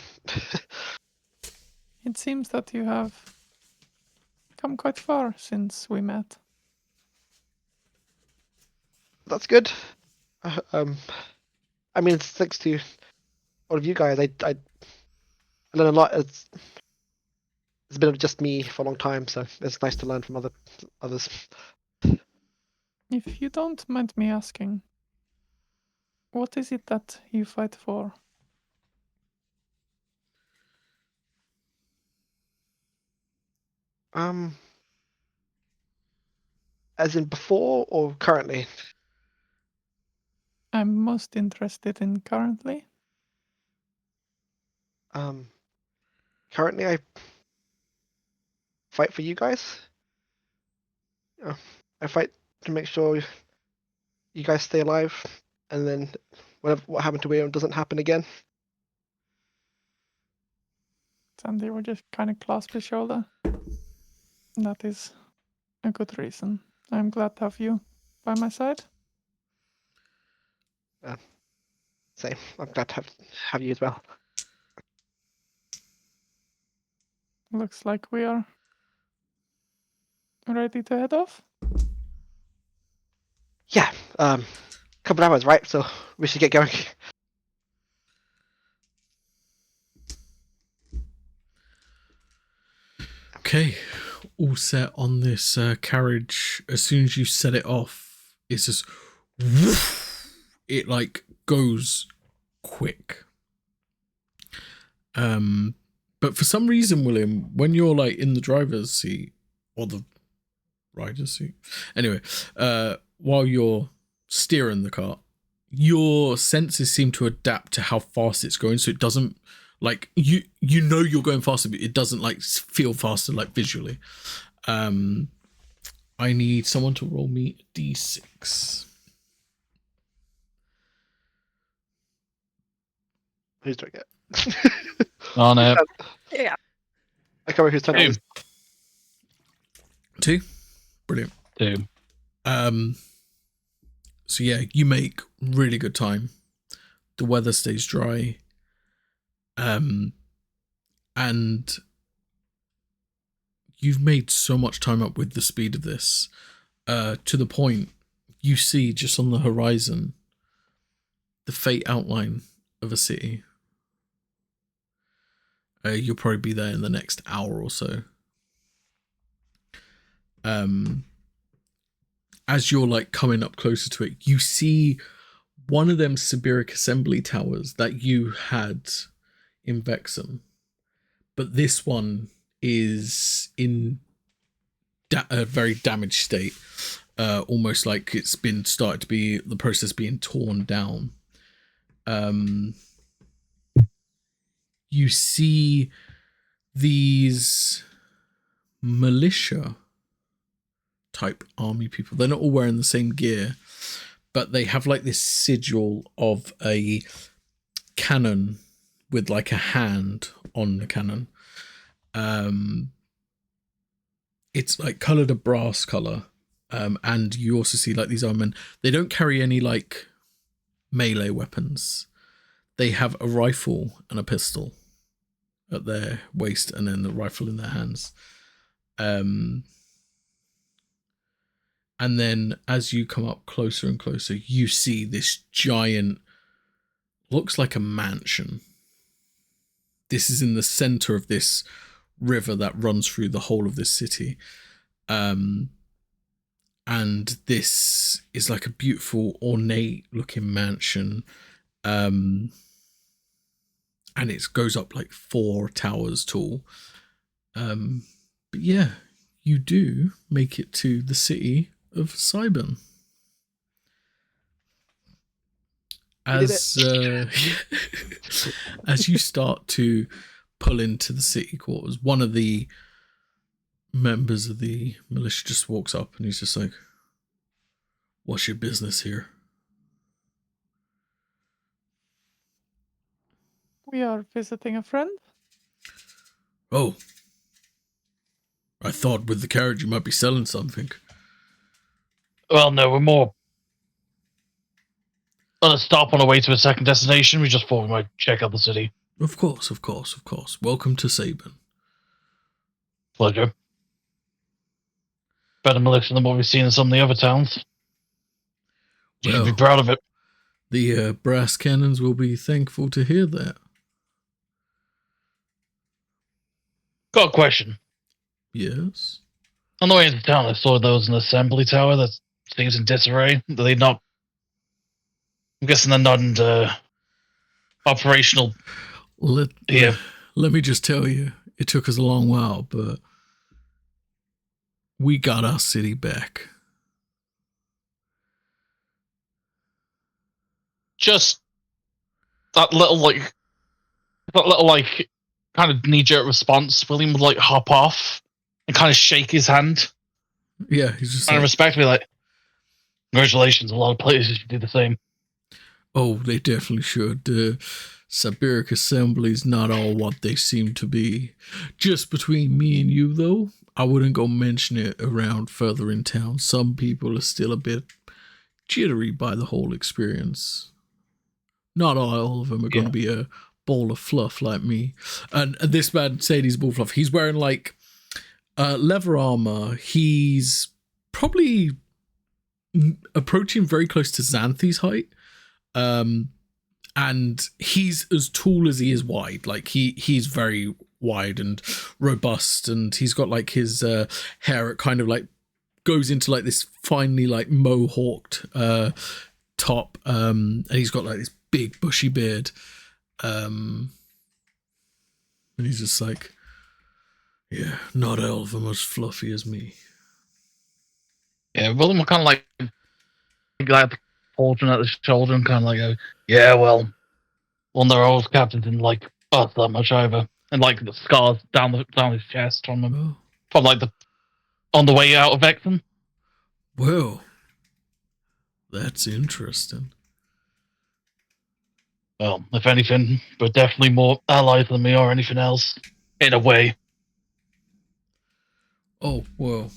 It seems that you have come quite far since we met. That's good. I mean, it's thanks to all of you guys. I learn a lot. It's been just me for a long time, so it's nice to learn from others. If you don't mind me asking, what is it that you fight for? As in before or currently? I'm most interested in currently. Currently I fight for you guys. I fight to make sure you guys stay alive, and then what happened to William doesn't happen again. Sandy will just kind of clasp his shoulder. That is a good reason. I'm glad to have you by my side. Same. I'm glad to have you as well. Looks like we are ready to head off. Yeah, couple hours, right? So we should get going. Okay, all set on this carriage. As soon as you set it off, it's just woof, it like goes quick. But for some reason, William, when you're like in the driver's seat or the rider's seat, anyway, while you're steering the car, your senses seem to adapt to how fast it's going, so it doesn't like you know you're going faster, but it doesn't like feel faster like visually. I need someone to roll me a d6. Who's doing it? Oh no. Yeah. I can't remember who's turn it is. 2. Brilliant. 2. So yeah, you make really good time. The weather stays dry. And you've made so much time up with the speed of this, to the point you see just on the horizon the faint outline of a city. You'll probably be there in the next hour or so. As you're like coming up closer to it, you see one of them Siberic assembly towers that you had in Vexham, but this one is in a very damaged state, almost like it's been started to be the process being torn down. You see these militia type army people. They're not all wearing the same gear, but they have like this sigil of a cannon with like a hand on the cannon. It's like colored a brass color. And you also see like these armmen. They don't carry any like melee weapons. They have a rifle and a pistol at their waist, and then the rifle in their hands. And then as you come up closer and closer, you see this giant, looks like a mansion. This is in the center of this river that runs through the whole of this city. And this is like a beautiful, ornate looking mansion. And it goes up like 4 towers tall. But yeah, you do make it to the city of Cybern. As as you start to pull into the city quarters, one of the members of the militia just walks up and he's just like, "What's your business here?" We are visiting a friend. "Oh, I thought with the carriage you might be selling something." Well, no, we're more on a stop on our way to a second destination. We just thought we might check out the city. Of course, of course, of course. Welcome to Sabin. Pleasure. Better militia than what we've seen in some of the other towns. You should be Well, proud of it. the brass cannons will be thankful to hear that. Got a question. Yes. On the way into town, I saw there was an assembly tower that seems in disarray. Do they not? I'm guessing they're not operational. Let Yeah. Let me just tell you, it took us a long while, but we got our city back. Just that little kind of knee-jerk response. William would like hop off and kind of shake his hand. Yeah, he's just Kind of like, respectfully like, congratulations, a lot of places should do the same. oh, they definitely should. Siberic Assembly's not all what they seem to be. Just between me and you, though, I wouldn't go mention it around further in town. Some people are still a bit jittery by the whole experience. Not all of them are going to be a ball of fluff like me. And this man said he's ball fluff. He's wearing like leather armor. He's probably approaching very close to Xanthi's height. And he's as tall as he is wide. Like he's very wide and robust, and he's got like his hair, it kind of like goes into like this finely like mohawked top, and he's got like this big bushy beard, and he's just like, yeah, not all of them as fluffy as me. Yeah, well, we're kind of like holding at the shoulder and kind of like go, yeah, well, one of their old captains didn't like us that much over, and like the scars down his chest from them, Oh, from like on the way out of Exon. well, that's interesting. Well, if anything, we're definitely more allies than we are anything else, in a way. Oh, well.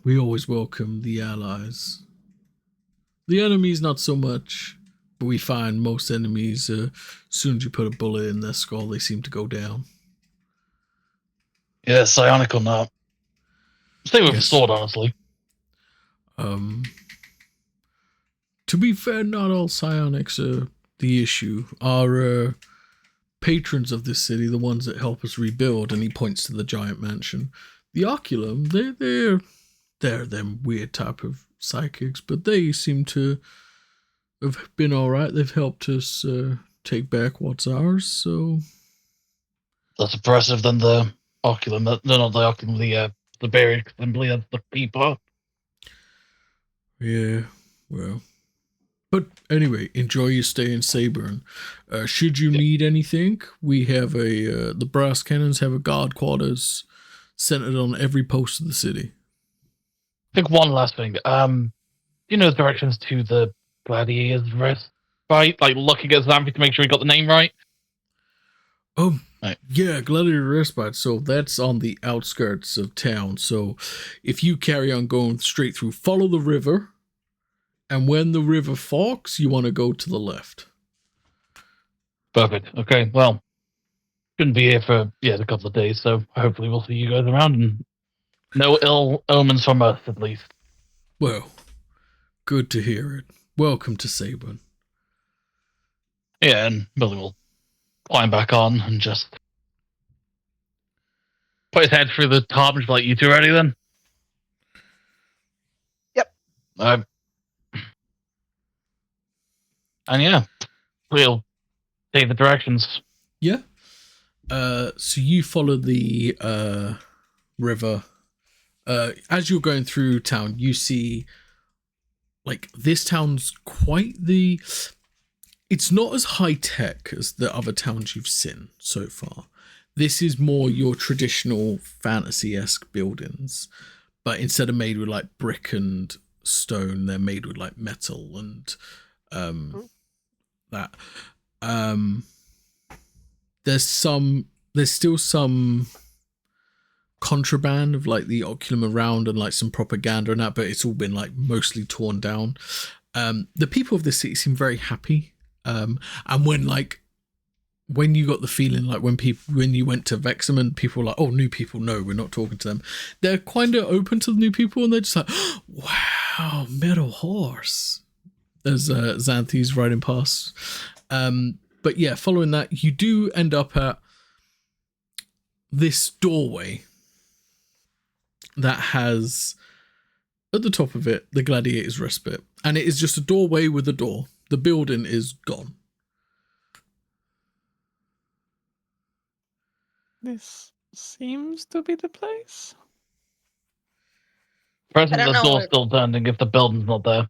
We always welcome the allies. The enemies, not so much. But we find most enemies, as soon as you put a bullet in their skull, they seem to go down. Yeah, psionic or not. Stay with the Yes. sword, honestly. To be fair, not all psionics are the issue. Our patrons of this city, the ones that help us rebuild, and he points to the giant mansion. The Oculum, they're them weird type of psychics, but they seem to have been all right. They've helped us take back what's ours. So Less impressive than the Oculum. No, not the Oculum. The buried assembly of the people. yeah, well. But anyway, enjoy your stay in Saburn. Should you need anything, we have the brass cannons have a guard quarters centered on every post of the city. I think one last thing. You know the directions to the Gladiator's Rest, right? Like looking at Xanthi to make sure he got the name right. Oh, right. Yeah, Gladiator Respite. So that's on the outskirts of town. So if you carry on going straight through, follow the river, and when the river forks, you want to go to the left. Perfect. Okay, well, shouldn't be here for a couple of days, so hopefully we'll see you guys around, and no ill omens from us, at least. Well, good to hear it. Welcome to Saburn. Yeah, and Billy will climb back on and just put his head through the top and just be like, you two ready then? Yep. And yeah, we'll take the directions. Yeah. So you follow the river. As you're going through town, you see like this town's quite the... It's not as high tech as the other towns you've seen so far. This is more your traditional fantasy-esque buildings, but instead of made with like brick and stone, they're made with like metal and that. There's still some contraband of like the Oculum around and like some propaganda and that, but it's all been like mostly torn down. The people of the city seem very happy. And when you got the feeling like when you went to Vexham and people were like, oh, new people, no, we're not talking to them. They're kind of open to the new people and they're just like, wow, metal horse. As Xanthi's riding past. But yeah, following that, you do end up at this doorway that has at the top of it the Gladiator's Respite, and it is just a doorway with a door. The building is gone. This seems to be the place. Present, I the don't know door's what- still turning if the building's not there.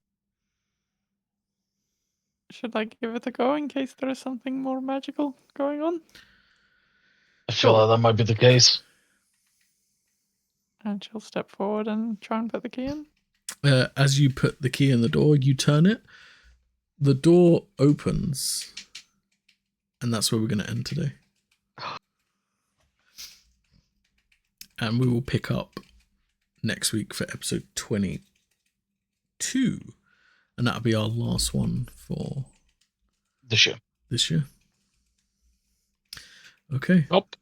Should I give it a go in case there is something more magical going on? I feel like that might be the case. And she'll step forward and try and put the key in. As you put the key in the door, you turn it. The door opens, and that's where we're going to end today. And we will pick up next week for episode 22. And that'll be our last one for This year. this year. Okay. Nope.